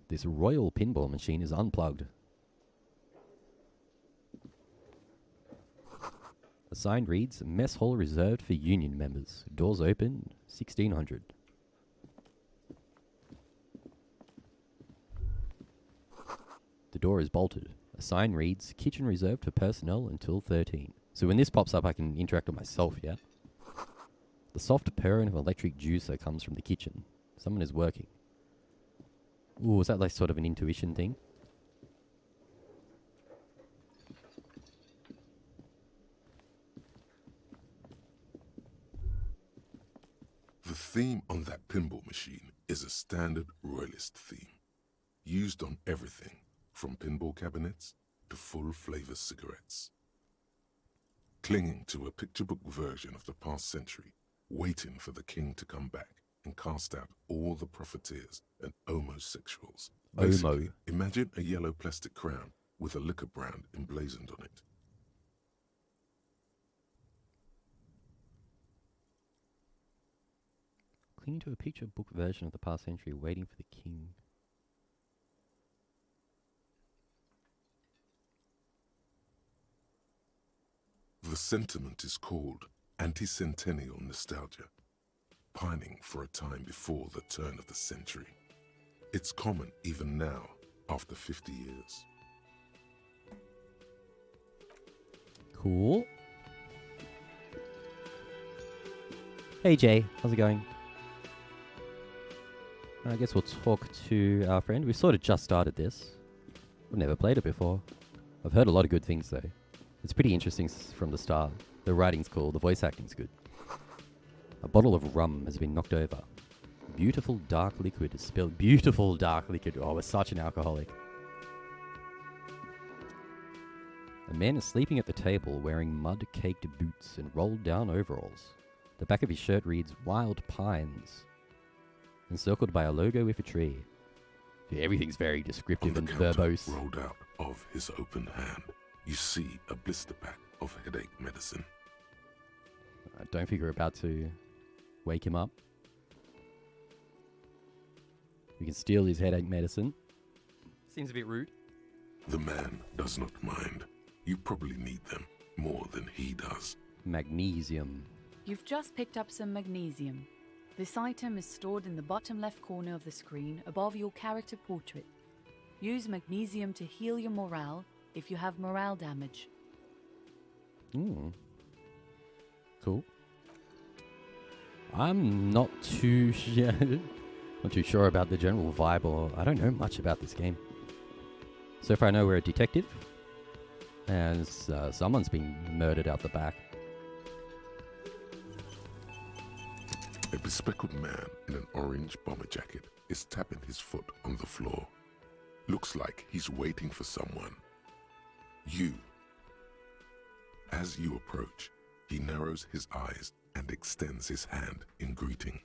This royal pinball machine is unplugged. The sign reads, Mess Hall reserved for union members. Doors open, 1600. The door is bolted. A sign reads, Kitchen reserved for personnel until 13. So when this pops up, I can interact with myself, yeah? The soft purring of an electric juicer comes from the kitchen. Someone is working. Ooh, is that like sort of an intuition thing? The theme on that pinball machine is a standard royalist theme, used on everything from pinball cabinets to full-flavor cigarettes. Clinging to a picture book version of the past century, waiting for the king to come back and cast out all the profiteers and homosexuals. Basically, imagine a yellow plastic crown with a liquor brand emblazoned on it. Clinging to a picture book version of the past century, waiting for the king. The sentiment is called anti-centennial nostalgia, pining for a time before the turn of the century. It's common even now, after 50 years. Cool. Hey Jay, how's it going? I guess we'll talk to our friend. We've sort of just started this. I've never played it before. I've heard a lot of good things though. It's pretty interesting from the start. The writing's cool, the voice acting's good. A bottle of rum has been knocked over. Beautiful dark liquid is spilled. Beautiful dark liquid. Oh, we're such an alcoholic. A man is sleeping at the table wearing mud-caked boots and rolled down overalls. The back of his shirt reads Wild Pines, encircled by a logo with a tree. Yeah, everything's very descriptive and verbose. Rolled out of his open hand, you see a blister pack of headache medicine. I don't think we're about to wake him up. We can steal his headache medicine. Seems a bit rude. The man does not mind. You probably need them more than he does. Magnesium. You've just picked up some magnesium. This item is stored in the bottom left corner of the screen above your character portrait. Use magnesium to heal your morale if you have morale damage. Cool. I'm not too sure about the general vibe, or I don't know much about this game. So far I know we're a detective, and someone's been murdered out the back. A bespectacled man in an orange bomber jacket is tapping his foot on the floor. Looks like he's waiting for someone. You. As you approach, he narrows his eyes and extends his hand in greeting.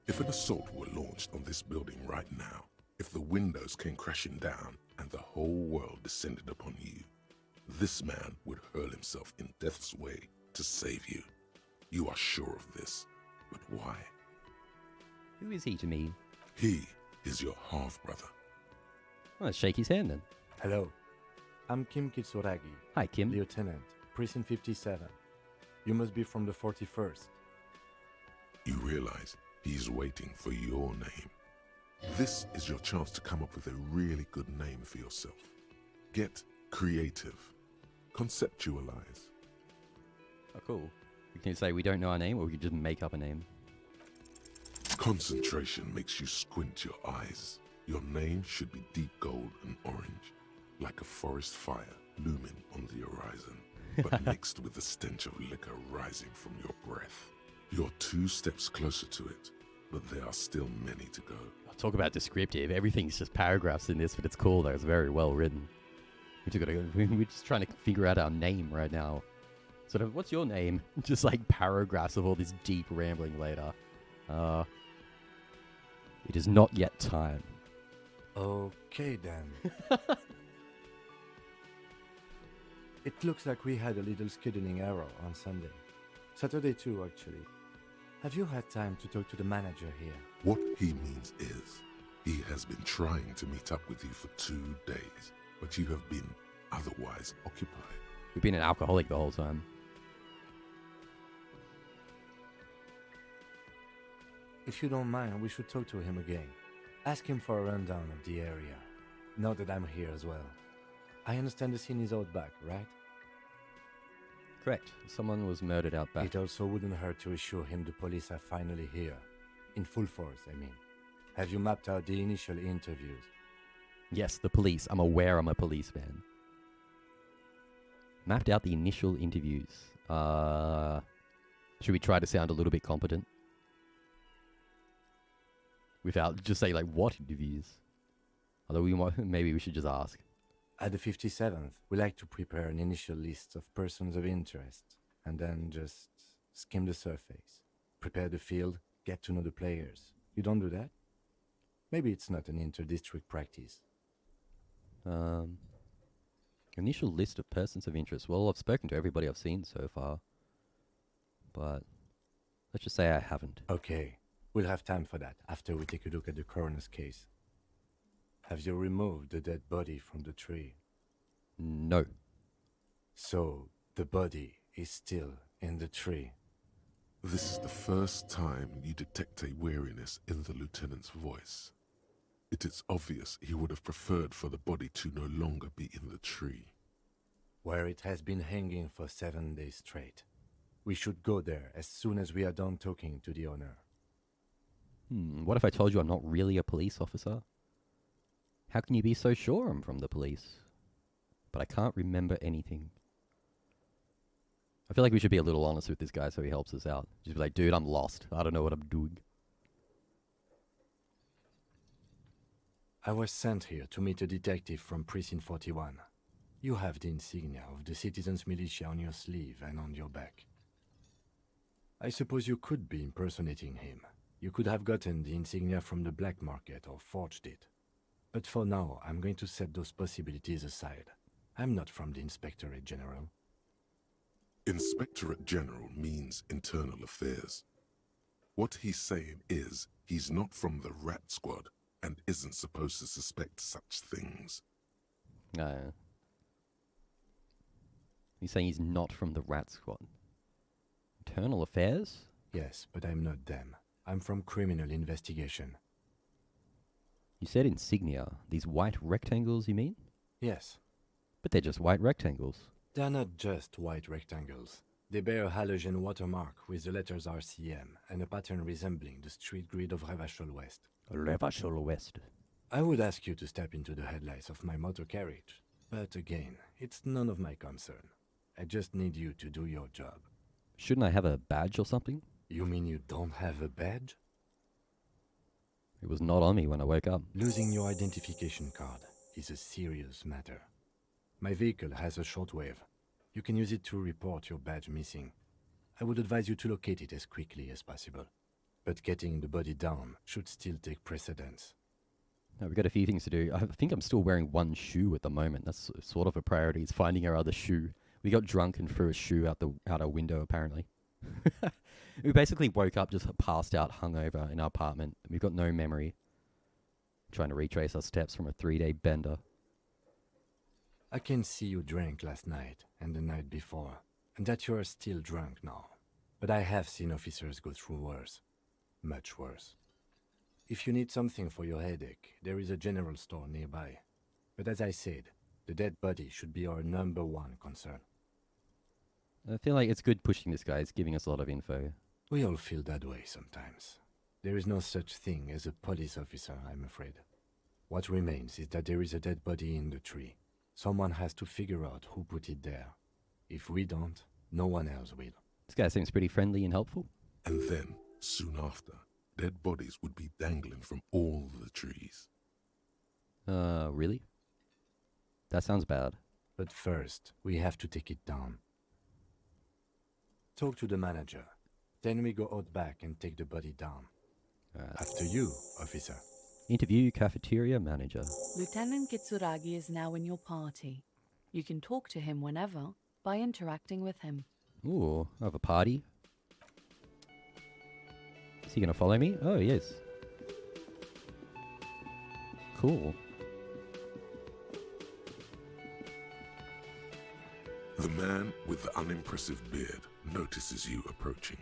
If an assault were launched on this building right now, if the windows came crashing down and the whole world descended upon you, this man would hurl himself in death's way to save you. You are sure of this, but why? Who is he to me? He is your half-brother. Well, let's shake his hand then. Hello, I'm Kim Kitsuragi, Hi, Kim. Lieutenant, Precinct 57. You must be from the 41st. You realize he's waiting for your name. This is your chance to come up with a really good name for yourself. Get creative. Conceptualize. Oh, cool. We can say we don't know our name, or we can just make up a name. Concentration makes you squint your eyes. Your name should be deep gold and orange, like a forest fire looming on the horizon, but mixed with the stench of liquor rising from your breath. You're 2 steps closer to it, but there are still many to go. Talk about descriptive. Everything's just paragraphs in this, but it's cool though. It's very well written. We're just trying to figure out our name right now. Sort of, what's your name? Just like paragraphs of all this deep rambling later. It is not yet time. Okay then. It looks like we had a little scheduling error on Sunday. Saturday too, actually. Have you had time to talk to the manager here? What he means is, he has been trying to meet up with you for 2 days, but you have been otherwise occupied. We've been an alcoholic the whole time. If you don't mind, we should talk to him again. Ask him for a rundown of the area. Now that I'm here as well. I understand the scene is out back, right? Correct. Someone was murdered out back. It also wouldn't hurt to assure him the police are finally here. In full force, I mean. Have you mapped out the initial interviews? Yes, the police. I'm aware I'm a policeman. Mapped out the initial interviews. Should we try to sound a little bit competent? Without just say like what interviews? Although maybe we should just ask. At the 57th, we like to prepare an initial list of persons of interest, and then just skim the surface. Prepare the field, get to know the players. You don't do that? Maybe it's not an inter-district practice. Initial list of persons of interest. Well, I've spoken to everybody I've seen so far. But let's just say I haven't. Okay, we'll have time for that after we take a look at the coroner's case. Have you removed the dead body from the tree? No. So, the body is still in the tree. This is the first time you detect a weariness in the lieutenant's voice. It is obvious he would have preferred for the body to no longer be in the tree. Where it has been hanging for 7 days straight. We should go there as soon as we are done talking to the owner. What if I told you I'm not really a police officer? How can you be so sure I'm from the police? But I can't remember anything. I feel like we should be a little honest with this guy so he helps us out. Just be like, dude, I'm lost. I don't know what I'm doing. I was sent here to meet a detective from Precinct 41. You have the insignia of the citizens' militia on your sleeve and on your back. I suppose you could be impersonating him. You could have gotten the insignia from the black market or forged it. But for now, I'm going to set those possibilities aside. I'm not from the Inspectorate General. Inspectorate General means internal affairs. What he's saying is, he's not from the Rat Squad and isn't supposed to suspect such things. He's saying he's not from the Rat Squad. Internal affairs? Yes, but I'm not them. I'm from criminal investigation. You said insignia. These white rectangles, you mean? Yes. But they're just white rectangles. They're not just white rectangles. They bear a halogen watermark with the letters RCM and a pattern resembling the street grid of Revachol West. Revachol West. I would ask you to step into the headlights of my motor carriage. But again, it's none of my concern. I just need you to do your job. Shouldn't I have a badge or something? You mean you don't have a badge? It was not on me when I woke up. Losing your identification card is a serious matter. My vehicle has a shortwave. You can use it to report your badge missing. I would advise you to locate it as quickly as possible. But getting the body down should still take precedence. No, we've got a few things to do. I think I'm still wearing one shoe at the moment. That's sort of a priority. It's finding our other shoe. We got drunk and threw a shoe out our window, apparently. We basically woke up, just passed out, hungover in our apartment. We've got no memory. Trying to retrace our steps from a 3-day bender. I can see you drank last night and the night before, and that you are still drunk now. But I have seen officers go through worse. Much worse. If you need something for your headache, there is a general store nearby. But as I said, the dead body should be our #1 concern. I feel like it's good pushing this guy. It's giving us a lot of info. We all feel that way sometimes. There is no such thing as a police officer, I'm afraid. What remains is that there is a dead body in the tree. Someone has to figure out who put it there. If we don't, no one else will. This guy seems pretty friendly and helpful. And then, soon after, dead bodies would be dangling from all the trees. Really? That sounds bad. But first, we have to take it down. Talk to the manager. Then we go out back and take the body down. After you, officer. Interview cafeteria manager. Lieutenant Kitsuragi is now in your party. You can talk to him whenever by interacting with him. Ooh, I have a party. Is he gonna follow me? Oh, yes. Cool. The man with the unimpressive beard notices you approaching.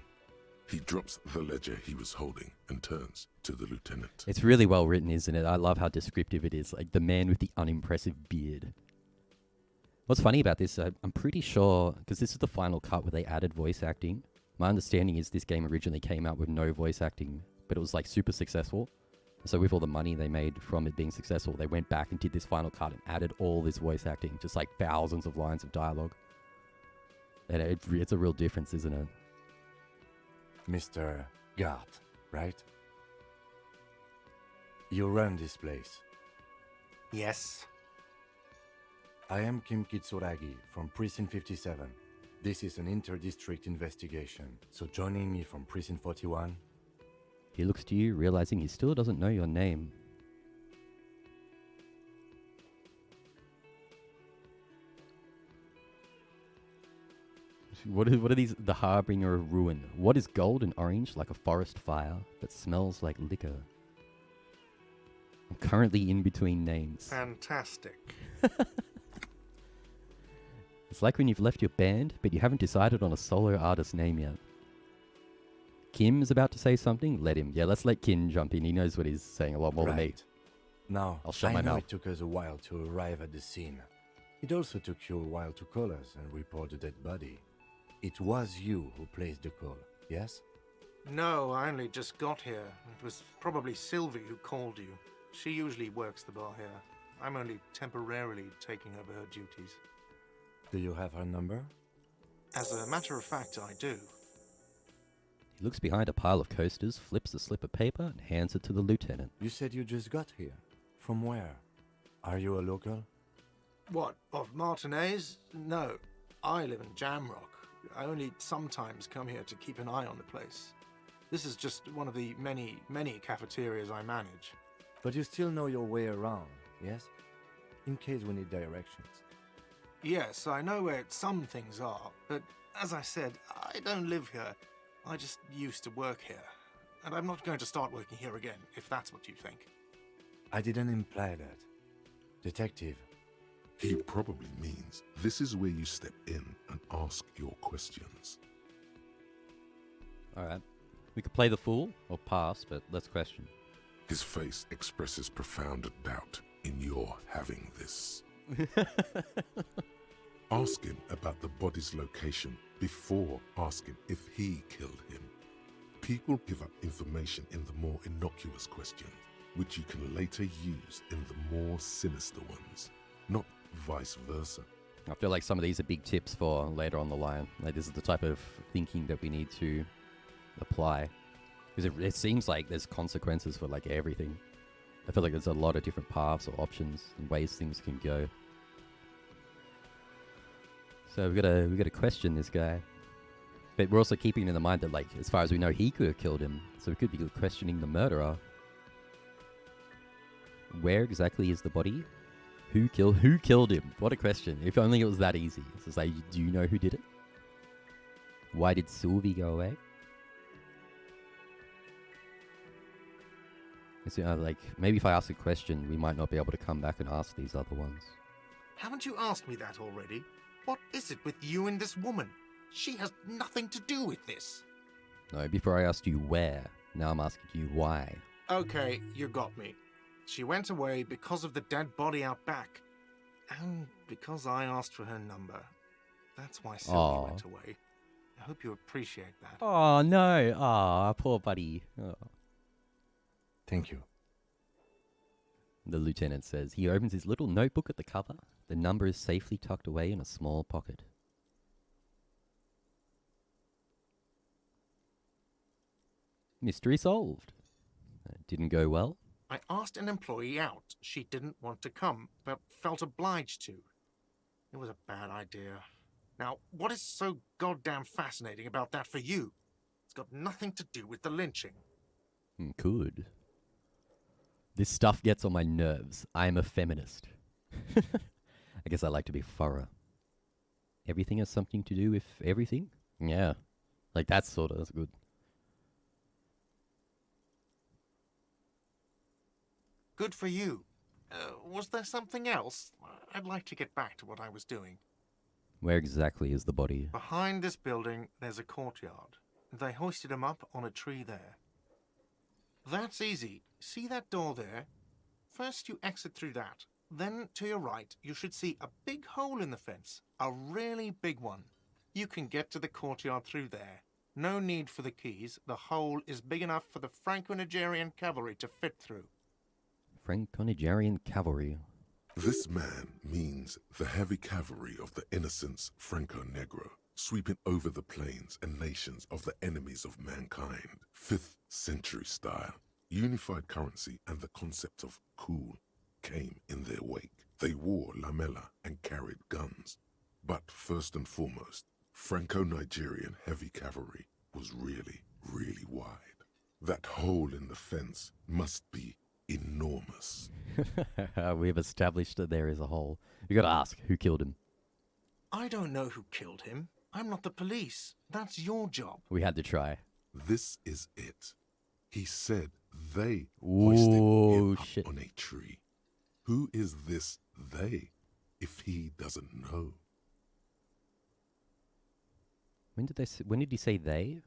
He drops the ledger he was holding and turns to the lieutenant. It's really well written, isn't it? I love how descriptive it is. Like the man with the unimpressive beard. What's funny about this, I'm pretty sure, because this is the final cut where they added voice acting. My understanding is this game originally came out with no voice acting, but it was like super successful. So with all the money they made from it being successful, they went back and did this final cut and added all this voice acting, just like thousands of lines of dialogue. And it's a real difference, isn't it? Mr. Gart, right? You run this place. Yes. I am Kim Kitsuragi from Precinct 57. This is an inter-district investigation, so joining me from Precinct 41... He looks to you, realizing he still doesn't know your name. What are these? The harbinger of ruin. What is gold and orange like a forest fire, but smells like liquor? I'm currently in between names. Fantastic. It's like when you've left your band, but you haven't decided on a solo artist name yet. Kim is about to say something. Let him. Yeah, let's let Kim jump in. He knows what he's saying a lot more than me. Now, I'll shut I my know mouth. it took us a while to arrive at the scene. It also took you a while to call us and report the dead body. It was you who placed the call, yes? No, I only just got here. It was probably Sylvie who called you. She usually works the bar here. I'm only temporarily taking over her duties. Do you have her number? As a matter of fact, I do. He looks behind a pile of coasters, flips a slip of paper, and hands it to the lieutenant. You said you just got here. From where? Are you a local? What, of Martinez? No, I live in Jamrock. I only sometimes come here to keep an eye on the place. This is just one of the many, many cafeterias I manage. But you still know your way around, yes? In case we need directions. Yes, I know where some things are, but as I said, I don't live here. I just used to work here. And I'm not going to start working here again, if that's what you think. I didn't imply that. Detective. He probably means this is where you step in and ask your questions. Alright. We could play the fool, or pass, but let's question. His face expresses profound doubt in your having this. Ask him about the body's location before asking if he killed him. People give up information in the more innocuous questions, which you can later use in the more sinister ones, not vice versa. I feel like some of these are big tips for later on the line. Like this is the type of thinking that we need to apply. Because it seems like there's consequences for like everything. I feel like there's a lot of different paths or options and ways things can go. So we gotta question this guy. But we're also keeping in the mind that, like, as far as we know, he could have killed him. So we could be questioning the murderer. Where exactly is the body? Who killed him? What a question. If only it was that easy. So it's like, do you know who did it? Why did Sylvie go away? It's, like, maybe if I ask a question, we might not be able to come back and ask these other ones. Haven't you asked me that already? What is it with you and this woman? She has nothing to do with this. No, before I asked you where, now I'm asking you why. Okay, you got me. She went away because of the dead body out back. And because I asked for her number. That's why Sylvie went away. I hope you appreciate that. Oh, no. Oh, poor buddy. Oh. Thank you. The lieutenant says. He opens his little notebook at the cover. The number is safely tucked away in a small pocket. Mystery solved. Didn't go well. I asked an employee out. She didn't want to come, but felt obliged to. It was a bad idea. Now, what is so goddamn fascinating about that for you? It's got nothing to do with the lynching. Could. This stuff gets on my nerves. I am a feminist. I guess I like to be thorough. Everything has something to do with everything? Yeah. Like that's good. Good for you. Was there something else? I'd like to get back to what I was doing. Where exactly is the body? Behind this building, there's a courtyard. They hoisted him up on a tree there. That's easy. See that door there? First you exit through that. Then, to your right, you should see a big hole in the fence. A really big one. You can get to the courtyard through there. No need for the keys. The hole is big enough for the Franco-Nigerian cavalry to fit through. Franco-Nigerian cavalry. This man means the heavy cavalry of the innocents Franco-Negro, sweeping over the plains and nations of the enemies of mankind. 5th century style. Unified currency and the concept of cool came in their wake. They wore lamella and carried guns. But first and foremost, Franco-Nigerian heavy cavalry was really, really wide. That hole in the fence must be enormous. We've established that there is a hole. You gotta ask, who killed him? I don't know who killed him. I'm not the police. That's your job. We had to try. This is it. He said they hoisted him up shit. on a tree. Who is this they, if he doesn't know? When did he say they?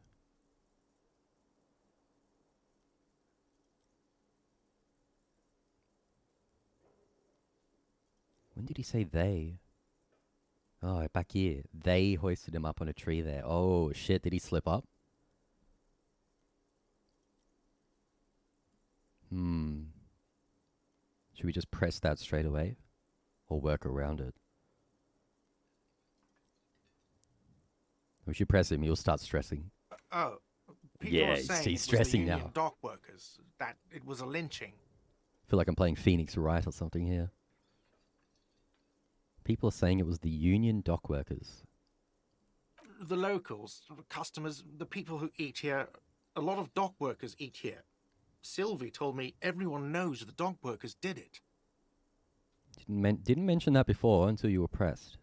When did he say they? Oh, back here. They hoisted him up on a tree there. Oh, shit. Did he slip up? Should we just press that straight away? Or work around it? We should press him. He'll start stressing. People Yeah, are saying he's it stressing was the union now. dock workers, that it was a lynching. I feel like I'm playing Phoenix Wright or something here. People are saying it was the union dock workers. The locals, the customers, the people who eat here, a lot of dock workers eat here. Sylvie told me everyone knows the dock workers did it. Didn't mention that before until you were pressed.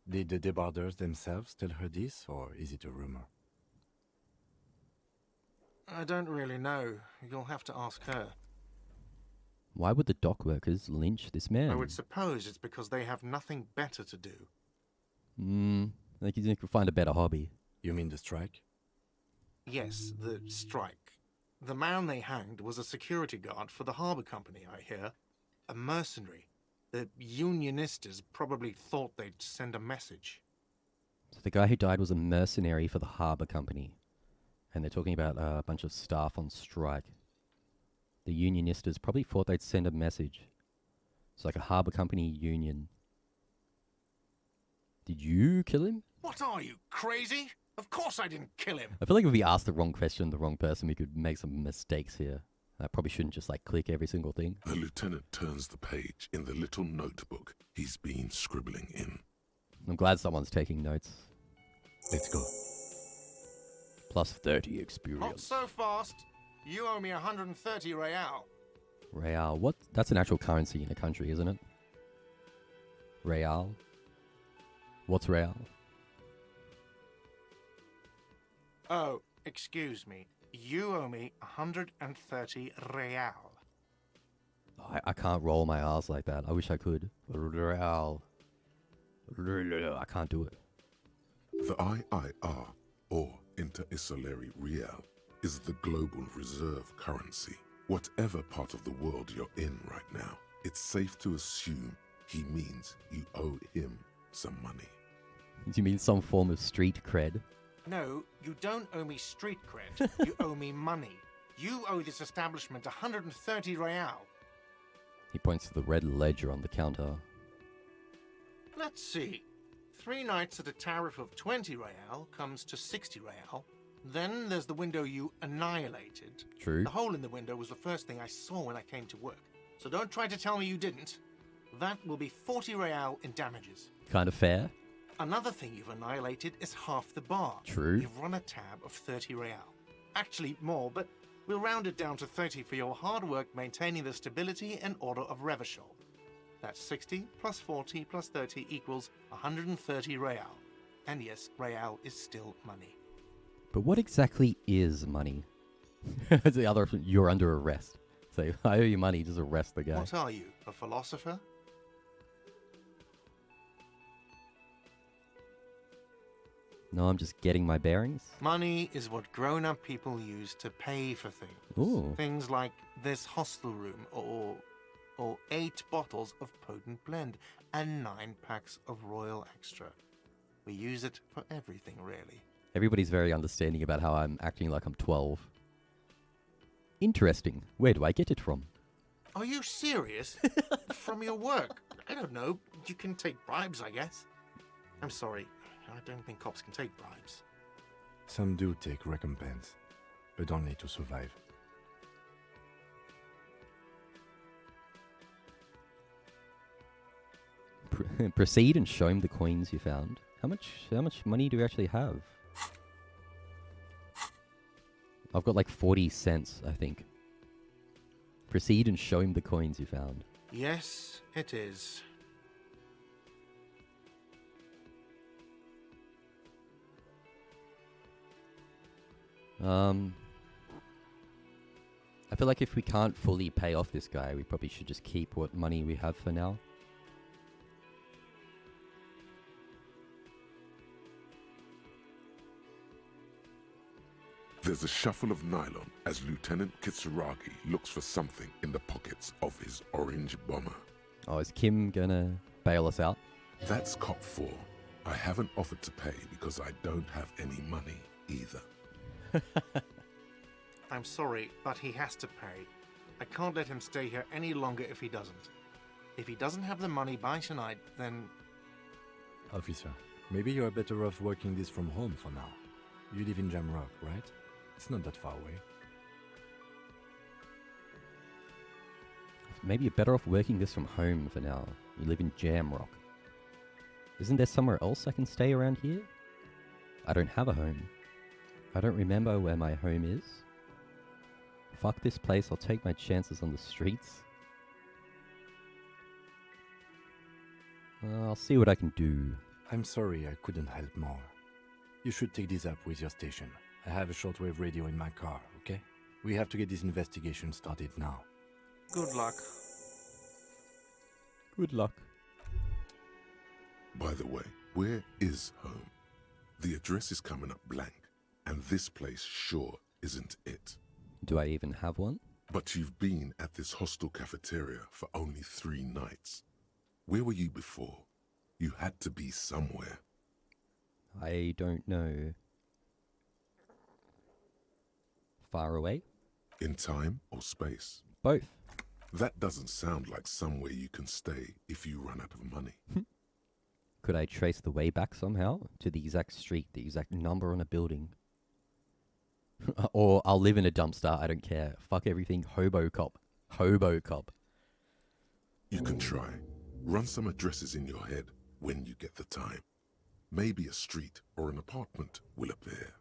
Did the debarders themselves tell her this, or is it a rumor? I don't really know. You'll have to ask her. Why would the dock workers lynch this man? I would suppose it's because they have nothing better to do. Like you could find a better hobby. You mean the strike? Yes, the strike. The man they hanged was a security guard for the harbour company, I hear. A mercenary. The unionistas probably thought they'd send a message. So the guy who died was a mercenary for the harbour company. And they're talking about a bunch of staff on strike. The unionistas probably thought they'd send a message. It's like a harbour company union. Did you kill him? What are you, crazy? Of course I didn't kill him. I feel like if we asked the wrong question, the wrong person, we could make some mistakes here. I probably shouldn't just like click every single thing. The lieutenant turns the page in the little notebook he's been scribbling in. I'm glad someone's taking notes. Let's go. Plus 30 Not experience. so fast. You owe me 130 real. Real. What? That's an actual currency in a country, isn't it? Real. What's real? Oh, excuse me. You owe me 130 real. I can't roll my R's like that. I wish I could. Real. I can't do it. The IIR, or Inter-Isolary Real, is the global reserve currency. Whatever part of the world you're in right now, it's safe to assume he means you owe him some money. Do you mean some form of street cred? No, you don't owe me street cred. You owe me money. You owe this establishment 130 real. He points to the red ledger on the counter. Let's see. 3 nights at a tariff of 20 real comes to 60 real. Then there's the window you annihilated. True. The hole in the window was the first thing I saw when I came to work. So don't try to tell me you didn't. That will be 40 real in damages. Kind of fair. Another thing you've annihilated is half the bar. True. You've run a tab of 30 real. Actually more, but We'll round it down to 30 for your hard work maintaining the stability and order of Revachol. That's 60 plus 40 plus 30 equals 130 real. And yes, real is still money. But what exactly is money? The other, you're under arrest. So I owe you money, just arrest the guy. What are you, a philosopher? No, I'm just getting my bearings. Money is what grown-up people use to pay for things. Ooh. Things like this hostel room, or 8 bottles of potent blend, and 9 packs of Royal Extra. We use it for everything, really. Everybody's very understanding about how I'm acting like I'm 12. Interesting. Where do I get it from? Are you serious? From your work? I don't know. You can take bribes, I guess. I'm sorry. I don't think cops can take bribes. Some do take recompense, but only to survive. Proceed and show him the coins you found. How much money do you actually have? I've got like 40 cents, I think. Proceed and show him the coins you found. Yes, it is. I feel like if we can't fully pay off this guy, we probably should just keep what money we have for now. There's a shuffle of nylon as Lieutenant Kitsuragi looks for something in the pockets of his orange bomber. Oh, is Kim gonna bail us out? That's cop 4. I haven't offered to pay because I don't have any money either. I'm sorry, but he has to pay. I can't let him stay here any longer if he doesn't. If he doesn't have the money by tonight, then... Officer, maybe you are better off working this from home for now. You live in Jamrock, right? It's not that far away. Maybe you're better off working this from home for now. You live in Jamrock. Isn't there somewhere else I can stay around here? I don't have a home. I don't remember where my home is. Fuck this place, I'll take my chances on the streets. I'll see what I can do. I'm sorry I couldn't help more. You should take this up with your station. I have a shortwave radio in my car, okay? We have to get this investigation started now. Good luck. Good luck. By the way, where is home? The address is coming up blank, and this place sure isn't it. Do I even have one? But you've been at this hostel cafeteria for only 3 nights. Where were you before? You had to be somewhere. I don't know. Far away? In time or space? Both. That doesn't sound like somewhere you can stay if you run out of money. Could I trace the way back somehow to the exact street, the exact number on a building? Or I'll live in a dumpster, I don't care. Fuck everything, hobo cop. Hobo cop. You can try. Run some addresses in your head when you get the time. Maybe a street or an apartment will appear.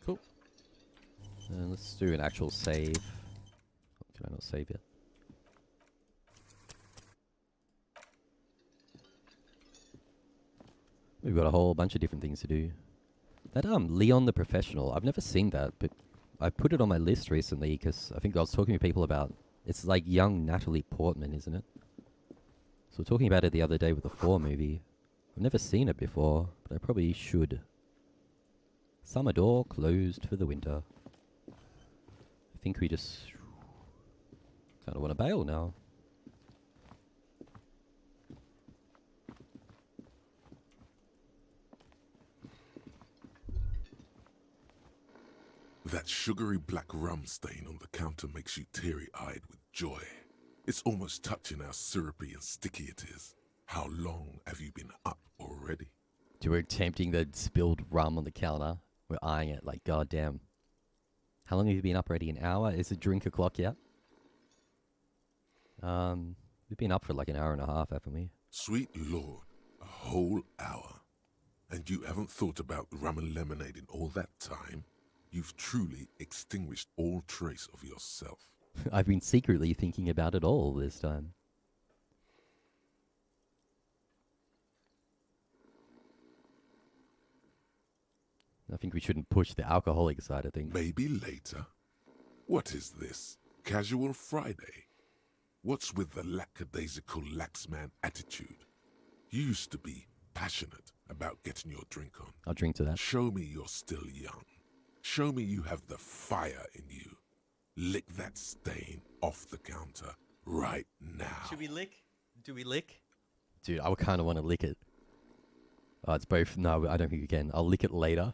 Cool. Let's do an actual save. Oh, can I not save yet? We've got a whole bunch of different things to do. That Leon the Professional, I've never seen that, but I put it on my list recently because I think I was talking to people about, it's like young Natalie Portman, isn't it? So we're talking about it the other day with the 4 movie. I've never seen it before, but I probably should. Summer door closed for the winter. I think we just kind of want to bail now. That sugary black rum stain on the counter makes you teary-eyed with joy. It's almost touching how syrupy and sticky it is. How long have you been up already? We're attempting the spilled rum on the counter. We're eyeing it like, goddamn. How long have you been up already? An hour? Is the drink o'clock yet? We've been up for like an hour and a half, haven't we? Sweet Lord, a whole hour. And you haven't thought about rum and lemonade in all that time? You've truly extinguished all trace of yourself. I've been secretly thinking about it all this time. I think we shouldn't push the alcoholic side of things. Maybe later. What is this? Casual Friday? What's with the lackadaisical laxman attitude? You used to be passionate about getting your drink on. I'll drink to that. Show me you're still young. Show me you have the fire in you. Lick that stain off the counter right now. Should we lick? Do we lick? Dude, I would kind of want to lick it. Oh, it's both. No, I don't think you can. I'll lick it later.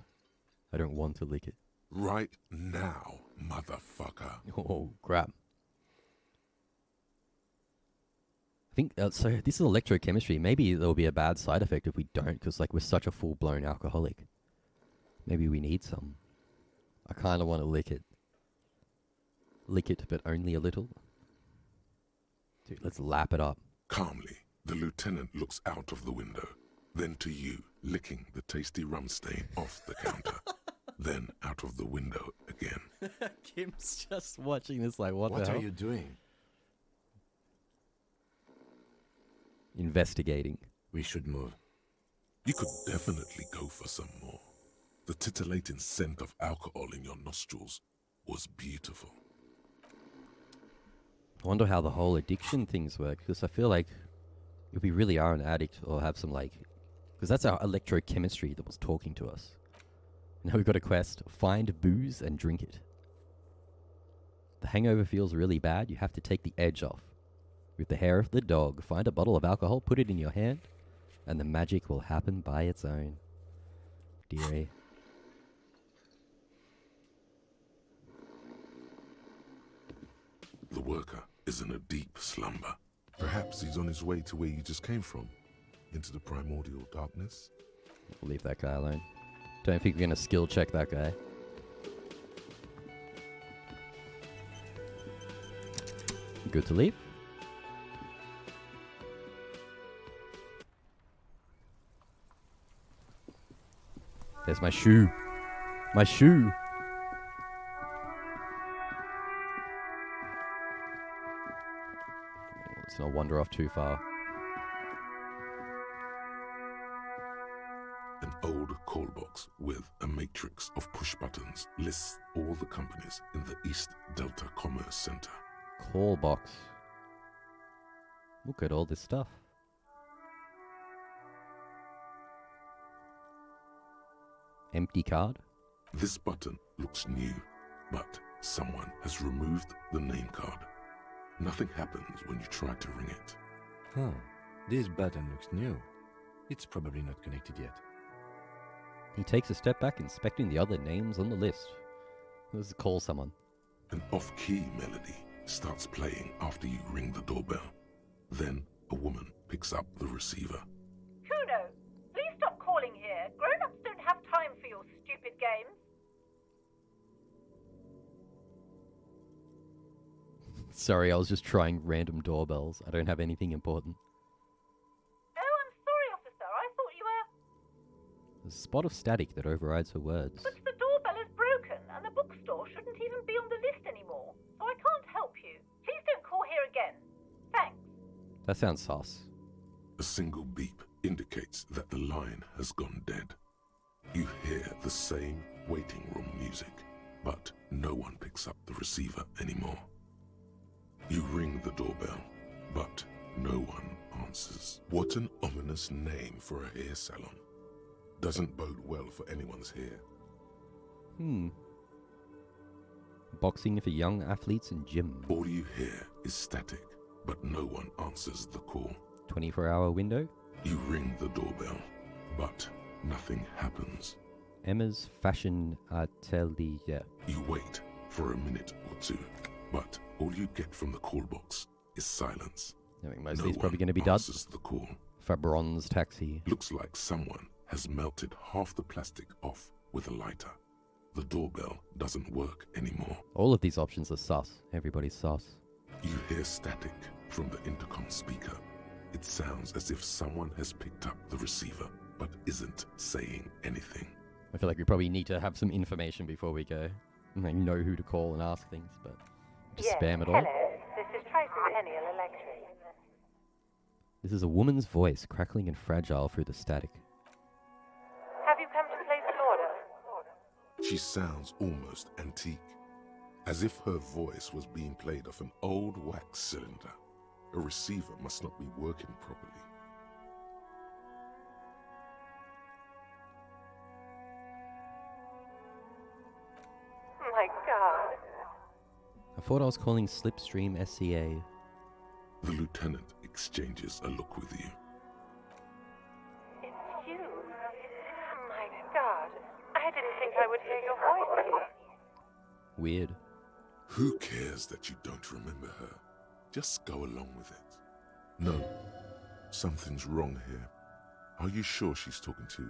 I don't want to lick it. Right now, motherfucker. Oh, crap. I think, so this is electrochemistry. Maybe there'll be a bad side effect if we don't, because like we're such a full-blown alcoholic. Maybe we need some. I kind of want to lick it. Lick it, but only a little. Dude, let's lap it up. Calmly, the lieutenant looks out of the window, then to you, licking the tasty rum stain off the counter. Then out of the window again. Kim's just watching this like, what the hell? What are you doing? Investigating. We should move. You could definitely go for some more. The titillating scent of alcohol in your nostrils was beautiful. I wonder how the whole addiction things work, because I feel like if we really are an addict or have some like... Because that's our electrochemistry that was talking to us. Now we've got a quest. Find booze and drink it. The hangover feels really bad. You have to take the edge off. With the hair of the dog, find a bottle of alcohol, put it in your hand, and the magic will happen by its own. Dearie. The worker is in a deep slumber. Perhaps he's on his way to where you just came from, into the primordial darkness. We'll leave that guy alone. Don't think we're going to skill check that guy. Good to leave. There's my shoe. My shoe. Let's not wander off too far. An old call box with a matrix of push buttons lists all the companies in the East Delta Commerce Center. Call box. Look at all this stuff. Empty card. This button looks new, but someone has removed the name card. Nothing happens when you try to ring it. Huh. This button looks new. It's probably not connected yet. He takes a step back, inspecting the other names on the list. Let's call someone. An off-key melody starts playing after you ring the doorbell. Then a woman picks up the receiver. Kuno, please stop calling here. Grown-ups don't have time for your stupid games. Sorry, I was just trying random doorbells. I don't have anything important. Oh, I'm sorry, officer. I thought you were... There's a spot of static that overrides her words. But the doorbell is broken, and the bookstore shouldn't even be on the list anymore. So I can't help you. Please don't call here again. Thanks. That sounds sus. A single beep indicates that the line has gone dead. You hear the same waiting room music, but no one picks up the receiver anymore. You ring the doorbell, but no one answers. What an ominous name for a hair salon. Doesn't bode well for anyone's hair. Boxing for young athletes and gym. All you hear is static, but no one answers the call. 24-hour window. You ring the doorbell, but nothing happens. Emma's Fashion Atelier. You wait for a minute or two, but all you get from the call box is silence. I think most No of these probably one going to be dud. answers the call. For bronze taxi. Looks like someone has melted half the plastic off with a lighter. The doorbell doesn't work anymore. All of these options are sus. Everybody's sus. You hear static from the intercom speaker. It sounds as if someone has picked up the receiver, but isn't saying anything. I feel like we probably need to have some information before we go. And like know who to call and ask things, but just spam it all. Hello, this is Tricentennial Electric. This is a woman's voice crackling and fragile through the static. Have you come to place an order? She sounds almost antique, as if her voice was being played off an old wax cylinder. A receiver must not be working properly. My God. I thought I was calling Slipstream SCA. The lieutenant exchanges a look with you. It's you. My God. I didn't think I would hear your voice again. Weird. Who cares that you don't remember her? Just go along with it. No, something's wrong here. Are you sure she's talking to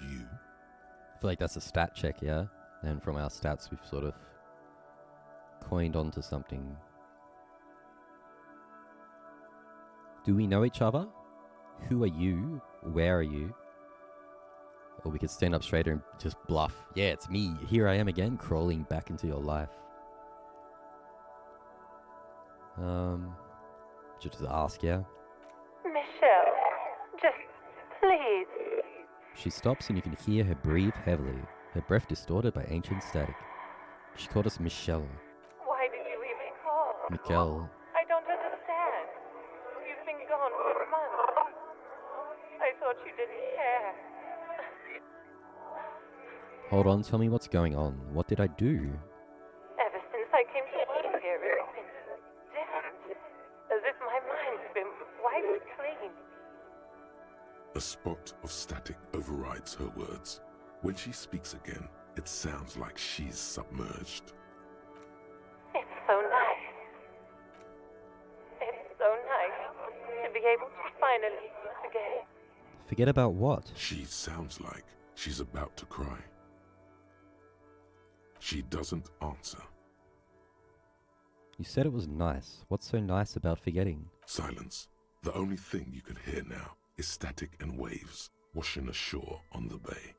you? I feel like that's a stat check, yeah? And from our stats, we've sort of coined onto something. Do we know each other? Who are you? Where are you? Or we could stand up straighter and just bluff. Yeah, it's me. Here I am again, crawling back into your life. Should just ask, yeah? Michelle, just please. She stops and you can hear her breathe heavily, her breath distorted by ancient static. She called us Michelle. Why did you even call? Miguel. I don't understand. You've been gone for months. I thought you didn't care. Hold on, tell me what's going on. What did I do? Ever since I came to work here, it's been different. As if my mind's been wiped clean. A spot of static overrides her words. When she speaks again, it sounds like she's submerged. It's so nice. It's so nice to be able to finally forget. Forget about what? She sounds like she's about to cry. She doesn't answer. You said it was nice. What's so nice about forgetting? Silence. The only thing you can hear now is static and waves washing ashore on the bay.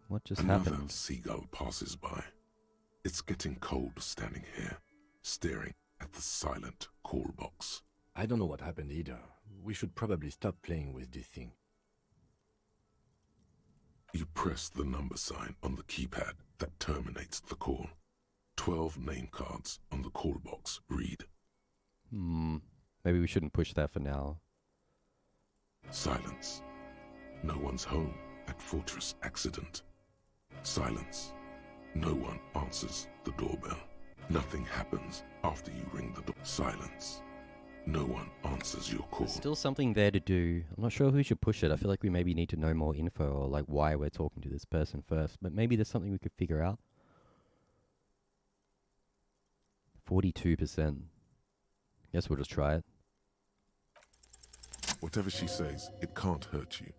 What just Another happened? seagull passes by. It's getting cold standing here, staring at the silent call box. I don't know what happened either. We should probably stop playing with this thing. You press the number sign on the keypad that terminates the call. 12 name cards on the call box read. Maybe we shouldn't push that for now. Silence. No one's home at Fortress Accident. Silence. No one answers the doorbell. Nothing happens after you ring the door. Silence. No one answers your call. There's still something there to do. I'm not sure if we should push it. I feel like we maybe need to know more info or like why we're talking to this person first. But maybe there's something we could figure out. 42%. Guess we'll just try it. Whatever she says, it can't hurt you.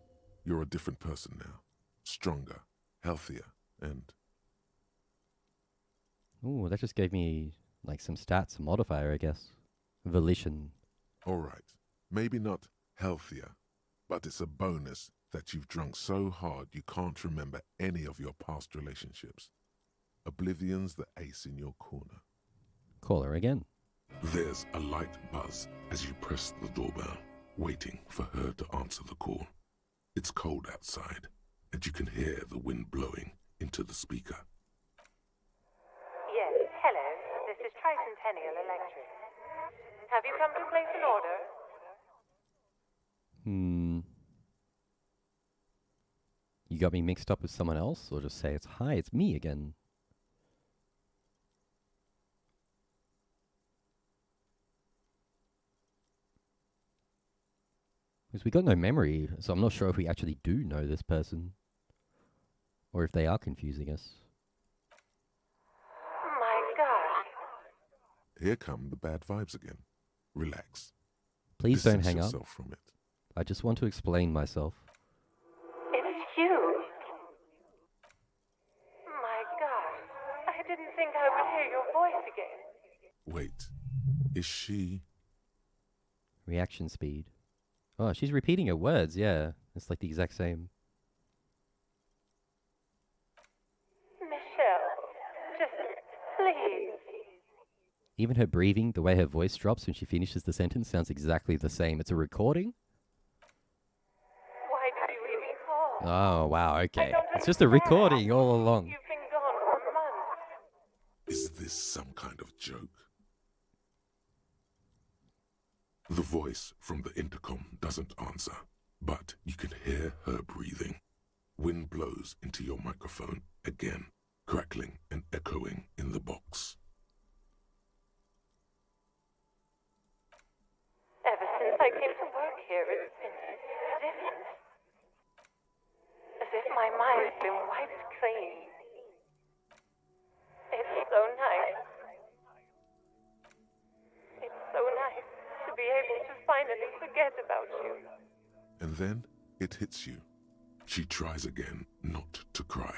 You're a different person now. Stronger, healthier, and... Ooh, that just gave me like some stats, a modifier, I guess. Volition. Alright, maybe not healthier, but it's a bonus that you've drunk so hard you can't remember any of your past relationships. Oblivion's the ace in your corner. Call her again. There's a light buzz as you press the doorbell, waiting for her to answer the call. It's cold outside, and you can hear the wind blowing into the speaker. Yes, hello. This is Tricentennial Electric. Have you come to place an order? You got me mixed up with someone else? Or just say it's hi, it's me again. Because we got no memory, so I'm not sure if we actually do know this person. Or if they are confusing us. My God. Here come the bad vibes again. Relax. Please don't Distance hang up. yourself from it. I just want to explain myself. It's you. My God. I didn't think I would hear your voice again. Wait, is she... Reaction speed. Oh, she's repeating her words, yeah. It's like the exact same. Michelle, just please. Even her breathing, the way her voice drops when she finishes the sentence sounds exactly the same. It's a recording? Why did you even call? Oh, wow, okay. don't It's just a recording all along. You've been gone for months. Is this some kind of joke? The voice from the intercom doesn't answer, but you can hear her breathing. Wind blows into your microphone again, crackling and echoing in the box. Ever since I came to work here, it's been different. As if my mind's been wiped clean. It's so nice. It's so nice to be able to finally forget about you. And then it hits you. She tries again not to cry,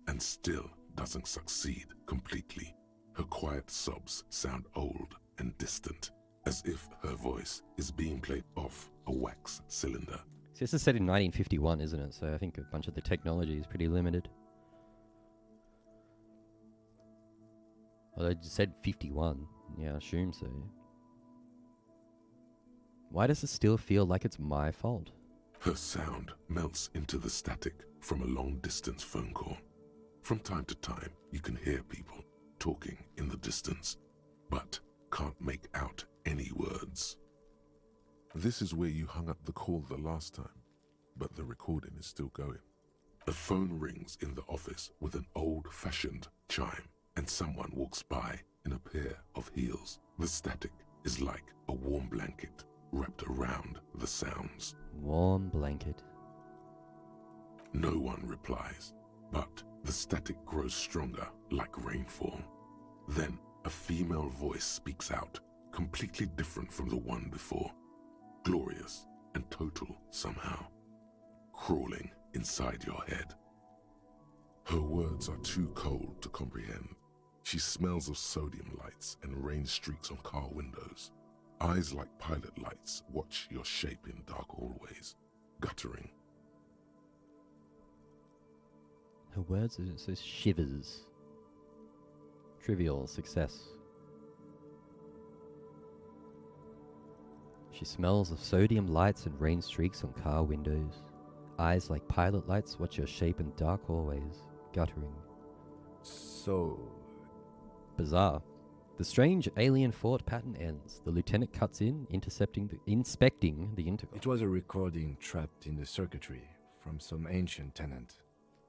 and still doesn't succeed completely. Her quiet sobs sound old and distant, as if her voice is being played off a wax cylinder. So this is set in 1951, isn't it? So I think a bunch of the technology is pretty limited. Well, I just said 51. Yeah, I assume so. Why does it still feel like it's my fault? Her sound melts into the static from a long-distance phone call. From time to time, you can hear people talking in the distance, but can't make out any words. This is where you hung up the call the last time, but the recording is still going. A phone rings in the office with an old-fashioned chime, and someone walks by in a pair of heels. The static is like a warm blanket wrapped around the sounds. Warm blanket. No one replies, but the static grows stronger like rainfall. Then a female voice speaks out, completely different from the one before. Glorious and total somehow, crawling inside your head. Her words are too cold to comprehend. She smells of sodium lights and rain streaks on car windows. Eyes like pilot lights watch your shape in dark hallways, guttering. Her words, it says shivers. Trivial success. She smells of sodium lights and rain streaks on car windows. Eyes like pilot lights watch your shape in dark hallways, guttering. So... Bizarre. The strange alien fort pattern ends. The lieutenant cuts in, inspecting the intercom. it was a recording trapped in the circuitry from some ancient tenant.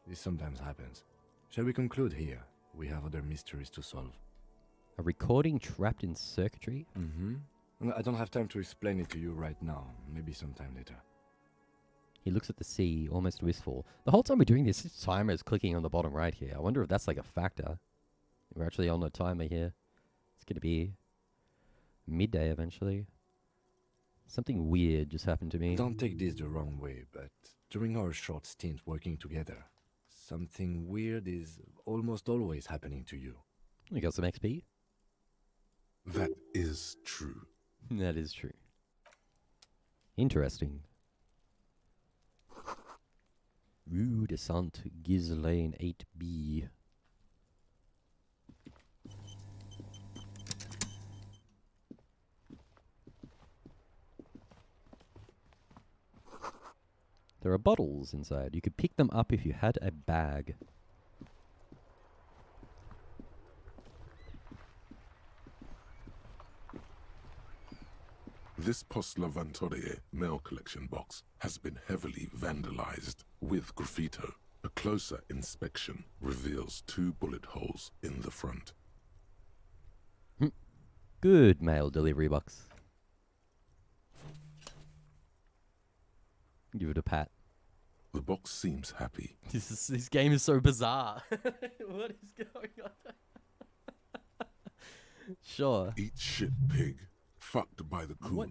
This sometimes happens. Shall we conclude here? We have other mysteries to solve. A recording trapped in circuitry? Mm-hmm. I don't have time to explain it to you right now. Maybe sometime later. He looks at the sea, almost wistful. The whole time we're doing this, his timer is clicking on the bottom right here. I wonder if that's like a factor. We're actually on a timer here. It's going to be midday eventually. Something weird just happened to me. Don't take this the wrong way, but during our short stint working together, something weird is almost always happening to you. You got some XP? That is true. That is true. Interesting. Rue de Sainte Ghislaine 8B. There are bottles inside. You could pick them up if you had a bag. This Post Lavantorie mail collection box has been heavily vandalized with graffito. A closer inspection reveals 2 bullet holes in the front. Good mail delivery box. Give it a pat. The box seems happy. This game is so bizarre. What is going on? Sure. Eat shit pig, fucked by the coon, What?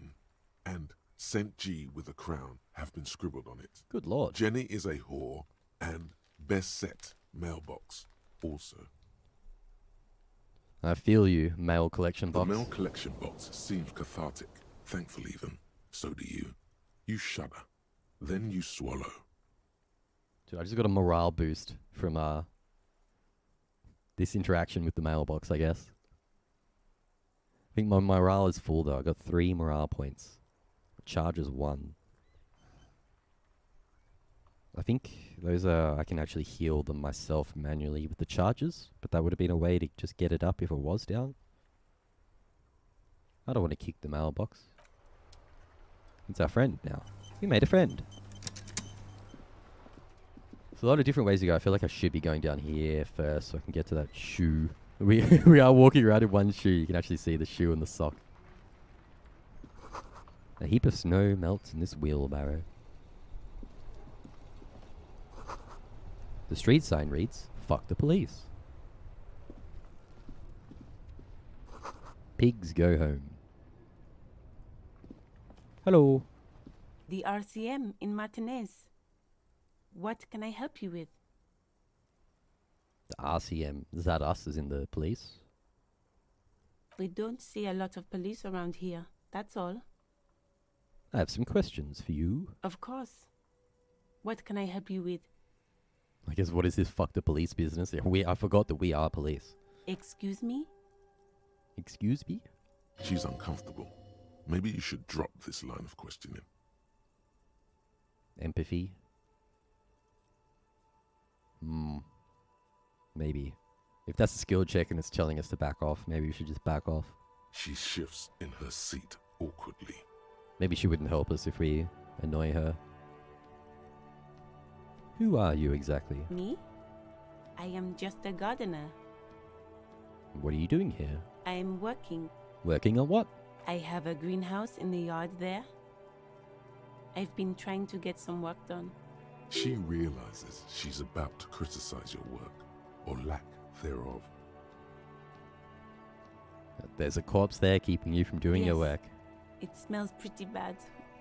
and Saint G with a crown have been scribbled on it. Good lord. Jenny is a whore, and best set mailbox also. I feel you, mail collection box. The mail collection box seems cathartic. Thankful even. So do you. You shudder. Then you swallow. Dude, I just got a morale boost from this interaction with the mailbox, I guess. I think my morale is full though. I got 3 morale points. Charge is 1. I think those are, I can actually heal them myself manually with the charges, but that would have been a way to just get it up if it was down. I don't want to kick the mailbox. It's our friend now. We made a friend. There's a lot of different ways to go. I feel like I should be going down here first so I can get to that shoe. We are walking around in one shoe. You can actually see the shoe and the sock. A heap of snow melts in this wheelbarrow. The street sign reads, "Fuck the police." Pigs go home. Hello. The RCM in Martinez. What can I help you with? The RCM. Is that us as in the police? We don't see a lot of police around here, that's all. I have some questions for you. Of course. What can I help you with? I guess what is this fuck the police business? I forgot that we are police. Excuse me? Excuse me? She's uncomfortable. Maybe you should drop this line of questioning. Empathy? Maybe. If that's a skill check and it's telling us to back off, maybe we should just back off. She shifts in her seat awkwardly. Maybe she wouldn't help us if we annoy her. Who are you exactly? Me? I am just a gardener. What are you doing here? I am working. Working on what? I have a greenhouse in the yard there. I've been trying to get some work done. She realizes she's about to criticize your work, or lack thereof. There's a corpse there keeping you from doing your work. It smells pretty bad,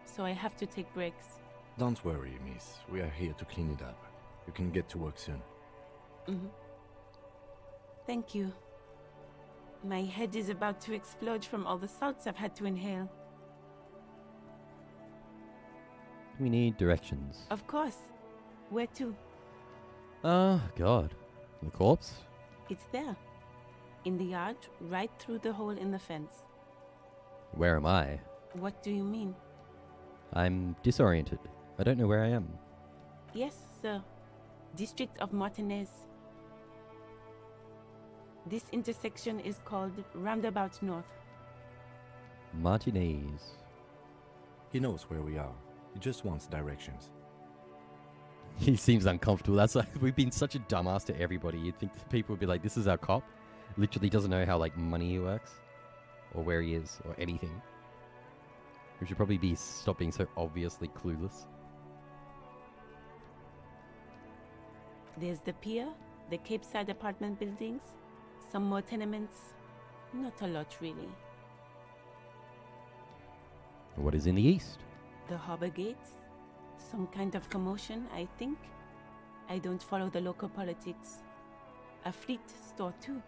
so I have to take breaks. Don't worry, miss. We are here to clean it up. You can get to work soon. Thank you. My head is about to explode from all the salts I've had to inhale. We need directions. Of course. Where to? God. The corpse? It's there. In the yard, right through the hole in the fence. Where am I? What do you mean? I'm disoriented. I don't know where I am. Yes, sir. District of Martinez. This intersection is called Roundabout North. Martinez. He knows where we are. He just wants directions. He seems uncomfortable. That's like, we've been such a dumbass to everybody. You'd think people would be like, this is our cop. Literally doesn't know how like money works. Or where he is. Or anything. We should probably stop being so obviously clueless. There's the pier, the Cape Side apartment buildings, some more tenements. Not a lot, really. What is in the east? The harbor gates. Some kind of commotion, I think. I don't follow the local politics. A fleet store, too.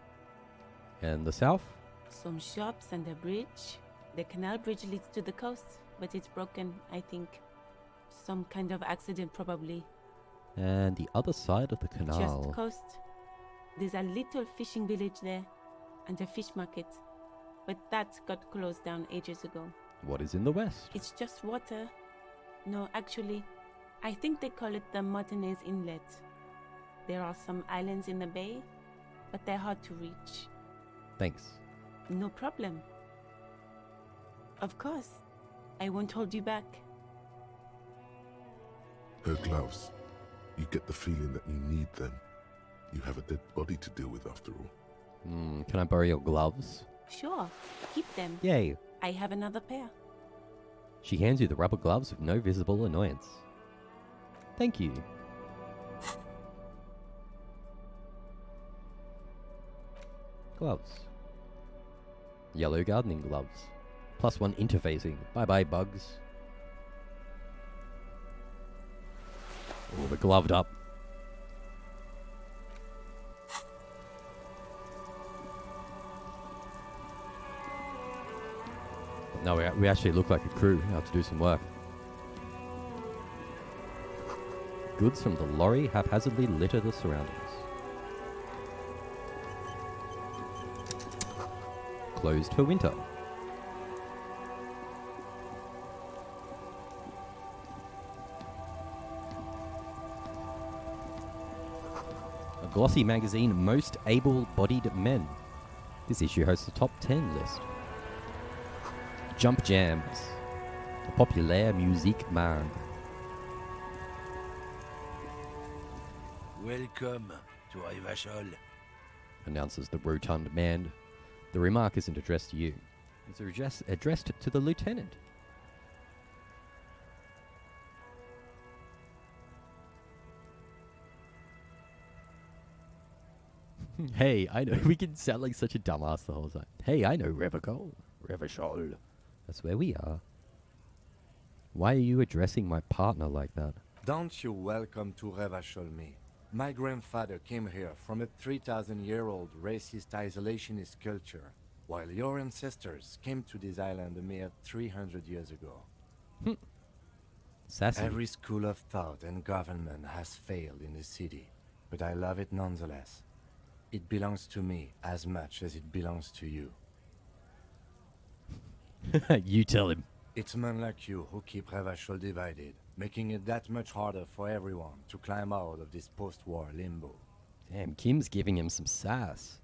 And the south? Some shops and a bridge. The canal bridge leads to the coast, but it's broken, I think. Some kind of accident, probably. And the other side of the canal. Just coast. There's a little fishing village there, and a fish market. But that got closed down ages ago. What is in the west? It's just water. No, actually, I think they call it the Martinez Inlet. There are some islands in the bay, but they're hard to reach. Thanks. No problem. Of course. I won't hold you back. Her gloves. You get the feeling that you need them. You have a dead body to deal with after all. Can I borrow your gloves? Sure. Keep them. Yay. I have another pair. She hands you the rubber gloves with no visible annoyance. Thank you. Gloves. Yellow gardening gloves. +1 interfacing. Bye-bye, bugs. Oh, we're gloved up. No, we actually look like a crew. We have to do some work. goods from the lorry haphazardly litter the surroundings. Closed for winter. A glossy magazine, Most Able-Bodied Men. This issue hosts a top 10 list. Jump Jams. The Populaire Musique Mag. Welcome to Rivachol. Announces the rotund man. The remark isn't addressed to you. It's addressed to the lieutenant. Hey, I know. We can sound like such a dumbass the whole time. Hey, I know Revachol. Revachol. That's where we are. Why are you addressing my partner like that? Don't you welcome to Revachol me. My grandfather came here from a 3,000-year-old racist isolationist culture, while your ancestors came to this island a mere 300 years ago. Sassy. Every school of thought and government has failed in the city, but I love it nonetheless. It belongs to me as much as it belongs to you. You tell him. It's men like you who keep Revachol divided, making it that much harder for everyone to climb out of this post-war limbo. Damn, Kim's giving him some sass.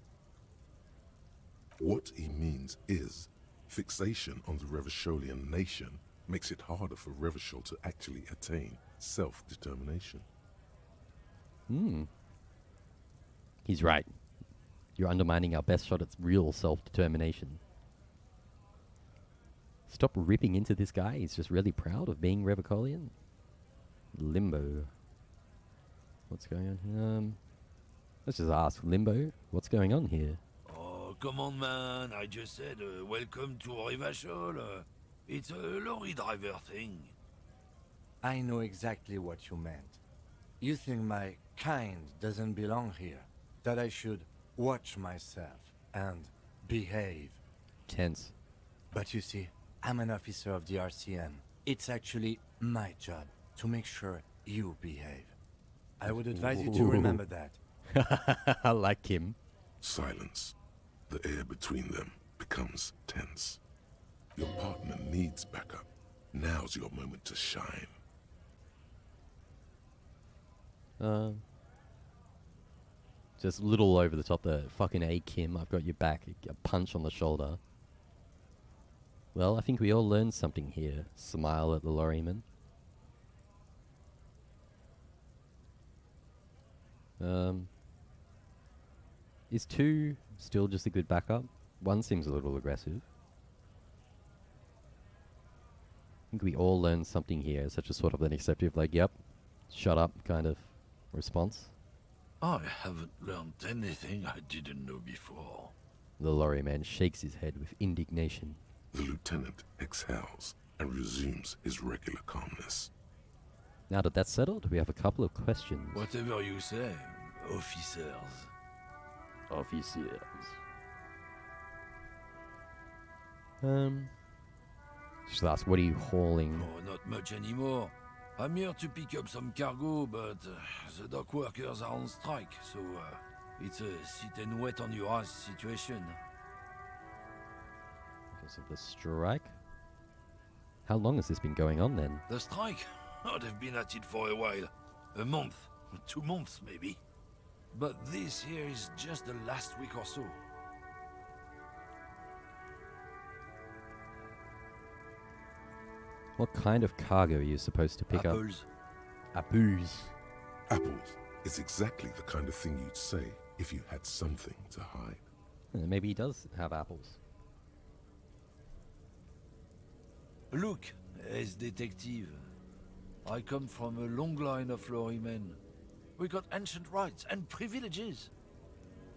What he means is, fixation on the Revacholian nation makes it harder for Revachol to actually attain self-determination. He's right. You're undermining our best shot at real self-determination. Stop ripping into this guy. He's just really proud of being Revacholian. Limbo. What's going on here? Let's just ask Limbo, what's going on here? Oh, come on, man. I just said welcome to Rivachol. It's a lorry driver thing. I know exactly what you meant. You think my kind doesn't belong here, that I should watch myself and behave. Tense. But you see, I'm an officer of the RCM. It's actually my job to make sure you behave. I would advise you to remember that. I like him. Silence. The air between them becomes tense. Your partner needs backup. Now's your moment to shine. Just a little over the top there. Fucking A, Kim, I've got your back. A punch on the shoulder. Well, I think we all learned something here. Smile at the lorryman. Is 2 still just a good backup? 1 seems a little aggressive. I think we all learned something here. Such a sort of an acceptive, like, yep, shut up kind of response. I haven't learned anything I didn't know before. The lorryman shakes his head with indignation. The lieutenant exhales and resumes his regular calmness. Now that that's settled, we have a couple of questions. Whatever you say, officers. Officers. Just ask, what are you hauling? Oh, not much anymore. I'm here to pick up some cargo, but the dock workers are on strike, so it's a sit and wait on your ass situation. Because of the strike? How long has this been going on then? The strike? Oh, they've been at it for a while. A month, 2 months maybe. But this here is just the last week or so. What kind of cargo are you supposed to pick Apples. up? Apples. Apples is exactly the kind of thing you'd say if you had something to hide. Maybe he does have apples. Look, as detective, I come from a long line of lorrymen. We got ancient rights and privileges.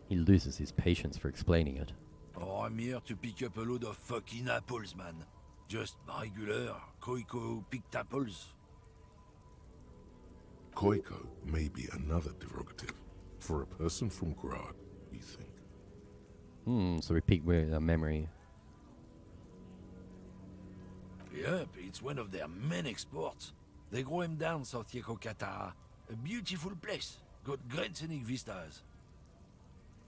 He loses his patience for explaining it. Oh, I'm here to pick up a load of fucking apples, man. Just regular Koiko picked apples. Koiko may be another derogative for a person from Grad, you think. So we pick with a memory. Yep, it's one of their main exports. They grow him down South Yekokata. A beautiful place. Got great scenic vistas.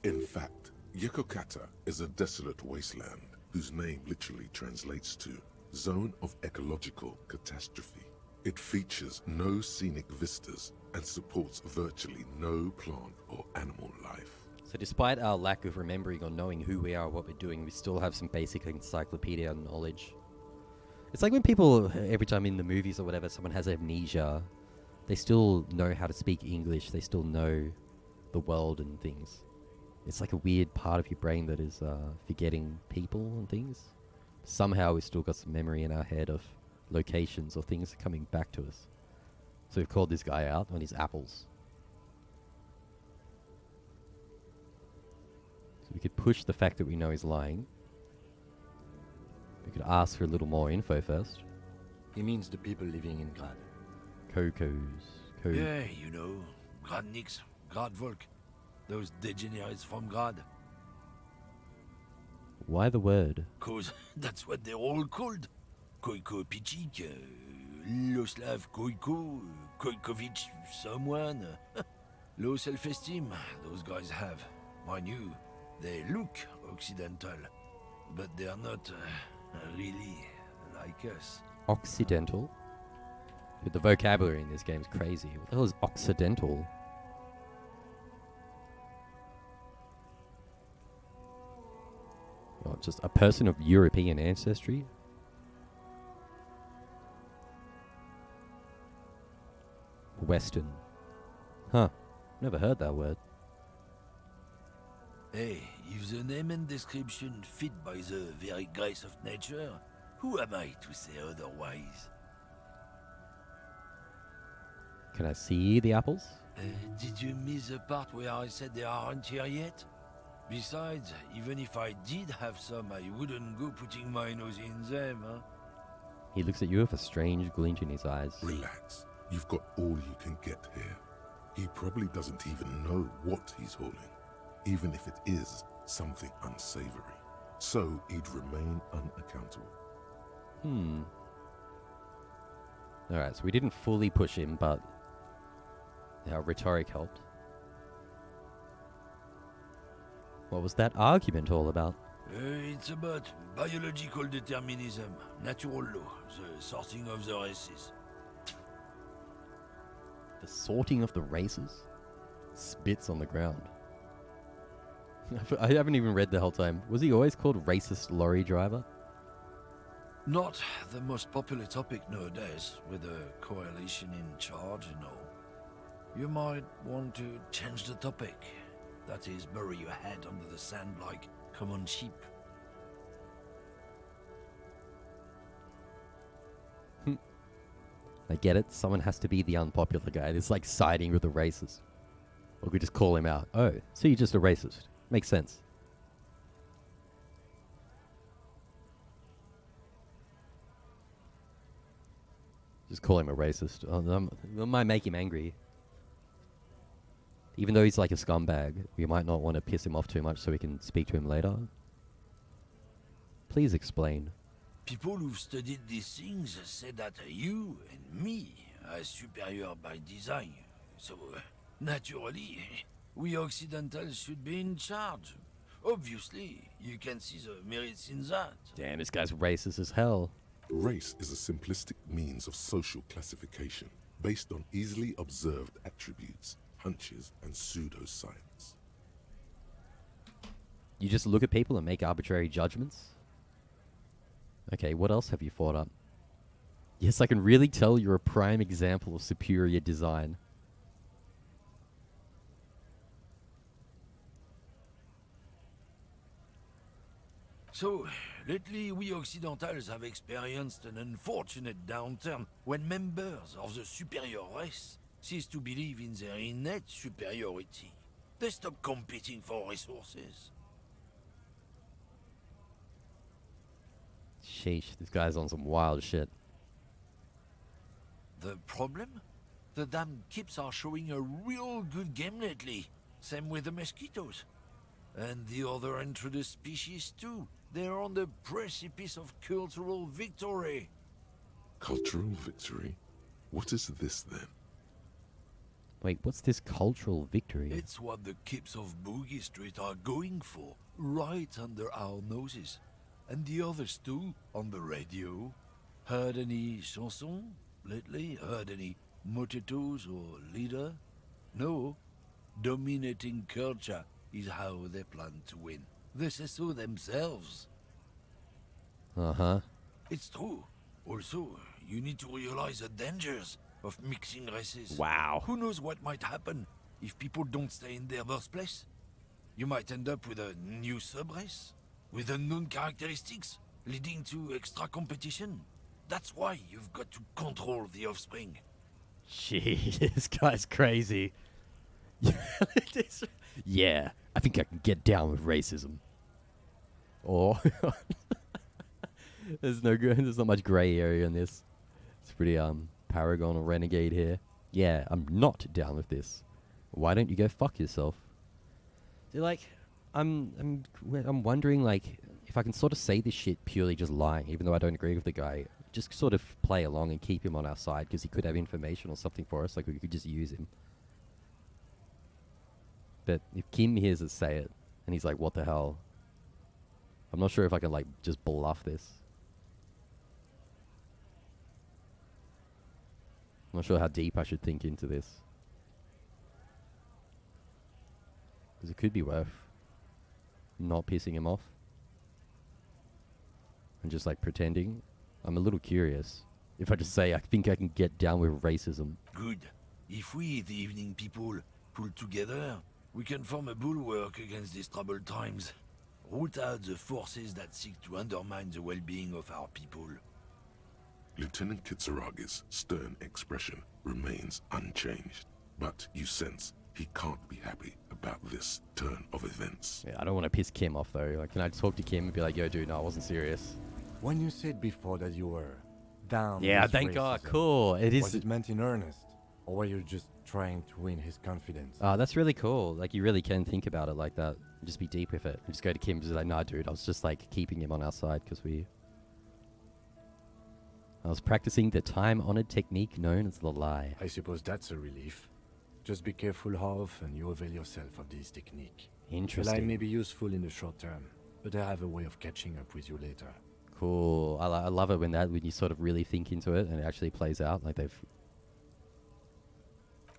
In fact, Yekokata is a desolate wasteland whose name literally translates to Zone of Ecological Catastrophe. It features no scenic vistas and supports virtually no plant or animal life. So despite our lack of remembering or knowing who we are or what we're doing, we still have some basic encyclopedia knowledge. It's like when people, every time in the movies or whatever, someone has amnesia, they still know how to speak English, they still know the world and things. It's like a weird part of your brain that is forgetting people and things. Somehow we've still got some memory in our head of locations or things coming back to us. So we've called this guy out on his apples. So we could push the fact that we know he's lying. We could ask for a little more info first. He means the people living in Grad. Yeah, you know, Gradniks, Gradvolk. Those degenerates from Grad. Why the word? 'Cause that's what they're all called. Koiko Pichik, Loslav Koiko, Koikovic someone. Low self-esteem, those guys have. Mind you, they look Occidental, but they are not really like us. Occidental? But the vocabulary in this game is crazy. What the hell is Occidental? Oh, just a person of European ancestry? Western. Huh. Never heard that word. Hey, if the name and description fit by the very grace of nature, who am I to say otherwise? Can I see the apples? Did you miss the part where I said they aren't here yet? Besides, even if I did have some, I wouldn't go putting my nose in them, huh? He looks at you with a strange glint in his eyes. Relax. You've got all you can get here. He probably doesn't even know what he's hauling, even if it is something unsavory. So he'd remain unaccountable. Alright, so we didn't fully push him, but our rhetoric helped. What was that argument all about? It's about biological determinism, natural law, the sorting of the races. The sorting of the races? Spits on the ground. I haven't even read the whole time. Was he always called racist lorry driver? Not the most popular topic nowadays, with the coalition in charge and all. You might want to change the topic. That is, bury your head under the sand like common sheep. I get it. Someone has to be the unpopular guy. It's like siding with the racist. Or we just call him out. Oh, so you're just a racist. Makes sense. Just call him a racist. That might make him angry. Even though he's like a scumbag, we might not want to piss him off too much so we can speak to him later. Please explain. People who've studied these things say that you and me are superior by design. So, naturally, we Occidentals should be in charge. Obviously, you can see the merits in that. Damn, this guy's racist as hell. Race is a simplistic means of social classification based on easily observed attributes, hunches, and pseudoscience. You just look at people and make arbitrary judgments? Okay, what else have you thought up? Yes, I can really tell you're a prime example of superior design. So, lately we Occidentals have experienced an unfortunate downturn when members of the superior race cease to believe in their innate superiority. They stop competing for resources. Sheesh, this guy's on some wild shit. The problem? The damn kips are showing a real good game lately. Same with the mosquitoes. And the other intruders species too. They're on the precipice of cultural victory. Cultural victory? What is this then? Wait, what's this cultural victory? It's what the kips of Boogie Street are going for, right under our noses. And the others too, on the radio. Heard any chansons lately? Heard any motetos or leader? No. Dominating culture is how they plan to win. They say so themselves. Uh-huh. It's true. Also, you need to realize the dangers of mixing races. Wow. Who knows what might happen if people don't stay in their birthplace? You might end up with a new sub-race, with unknown characteristics, leading to extra competition. That's why you've got to control the offspring. Gee, this guy's crazy. Yeah, I think I can get down with racism. Or there's not much gray area in this. It's pretty paragon or renegade here. Yeah, I'm not down with this. Why don't you go fuck yourself? See, like, I'm wondering, like, if I can sort of say this shit purely just lying, even though I don't agree with the guy. Just sort of play along and keep him on our side because he could have information or something for us. Like, we could just use him. But if Kim hears us say it, and he's like, what the hell? I'm not sure if I can, like, just bluff this. I'm not sure how deep I should think into this. Because it could be worth not pissing him off. And just, like, pretending. I'm a little curious. If I just say, I think I can get down with racism. Good. If we, the evening people, pull together, we can form a bulwark against these troubled times. Root out the forces that seek to undermine the well-being of our people. Lieutenant Kitsuragi's stern expression remains unchanged, but you sense he can't be happy about this turn of events. Yeah, I don't want to piss Kim off, though. Like, can I talk to Kim and be like, yo, dude, no, I wasn't serious. When you said before that you were down Yeah, with thank God. racism, Cool. It is. was it meant in earnest? Or were you just trying to win his confidence? That's really cool. Like, you really can think about it like that. Just be deep with it. And just go to Kim and just like, nah, dude, I was just, like, keeping him on our side because I was practicing the time-honored technique known as the lie. I suppose that's a relief. Just be careful how often you avail yourself of this technique. Interesting. The lie may be useful in the short term, but I have a way of catching up with you later. Cool. I love it when you sort of really think into it and it actually plays out like they've...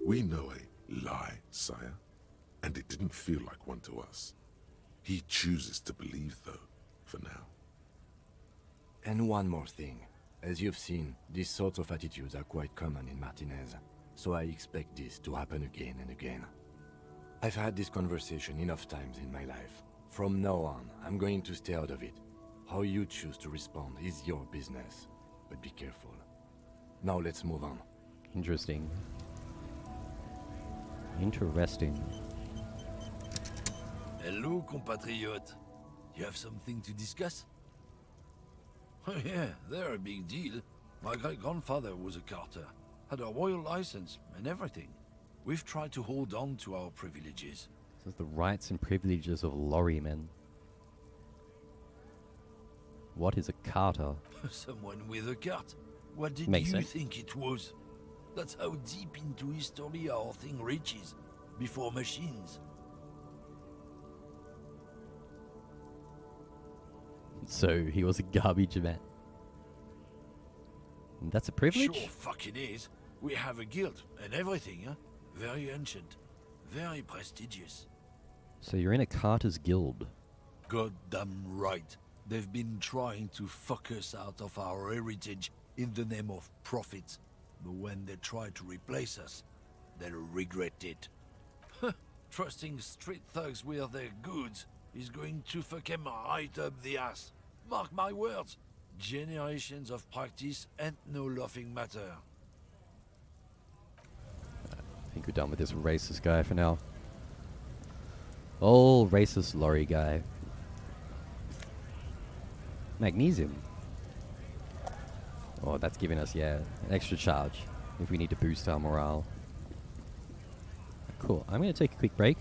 We know a lie, sire, and it didn't feel like one to us. He chooses to believe, though, for now. And one more thing. As you've seen, these sorts of attitudes are quite common in Martinez, so I expect this to happen again and again. I've had this conversation enough times in my life. From now on, I'm going to stay out of it. How you choose to respond is your business, but be careful. Now let's move on. Interesting. Interesting. Hello, compatriot. You have something to discuss? Oh yeah, they're a big deal. My great-grandfather was a carter, had a royal license and everything. We've tried to hold on to our privileges. This is the rights and privileges of lorrymen. What is a carter? Someone with a cart. What did Makes you sense. think it was? That's how deep into history our thing reaches, before machines. So he was a garbage man. And that's a privilege? Sure fucking is. We have a guild and everything, huh? Very ancient. Very prestigious. So you're in a carter's guild. Goddamn right. They've been trying to fuck us out of our heritage in the name of profit. But when they try to replace us, they'll regret it. Trusting street thugs with their goods is going to fuck them right up the ass. Mark my words. Generations of practice and no laughing matter. I think we're done with this racist guy for now. Old racist lorry guy. Magnesium. Oh, that's giving us, yeah, an extra charge if we need to boost our morale. Cool. I'm going to take a quick break.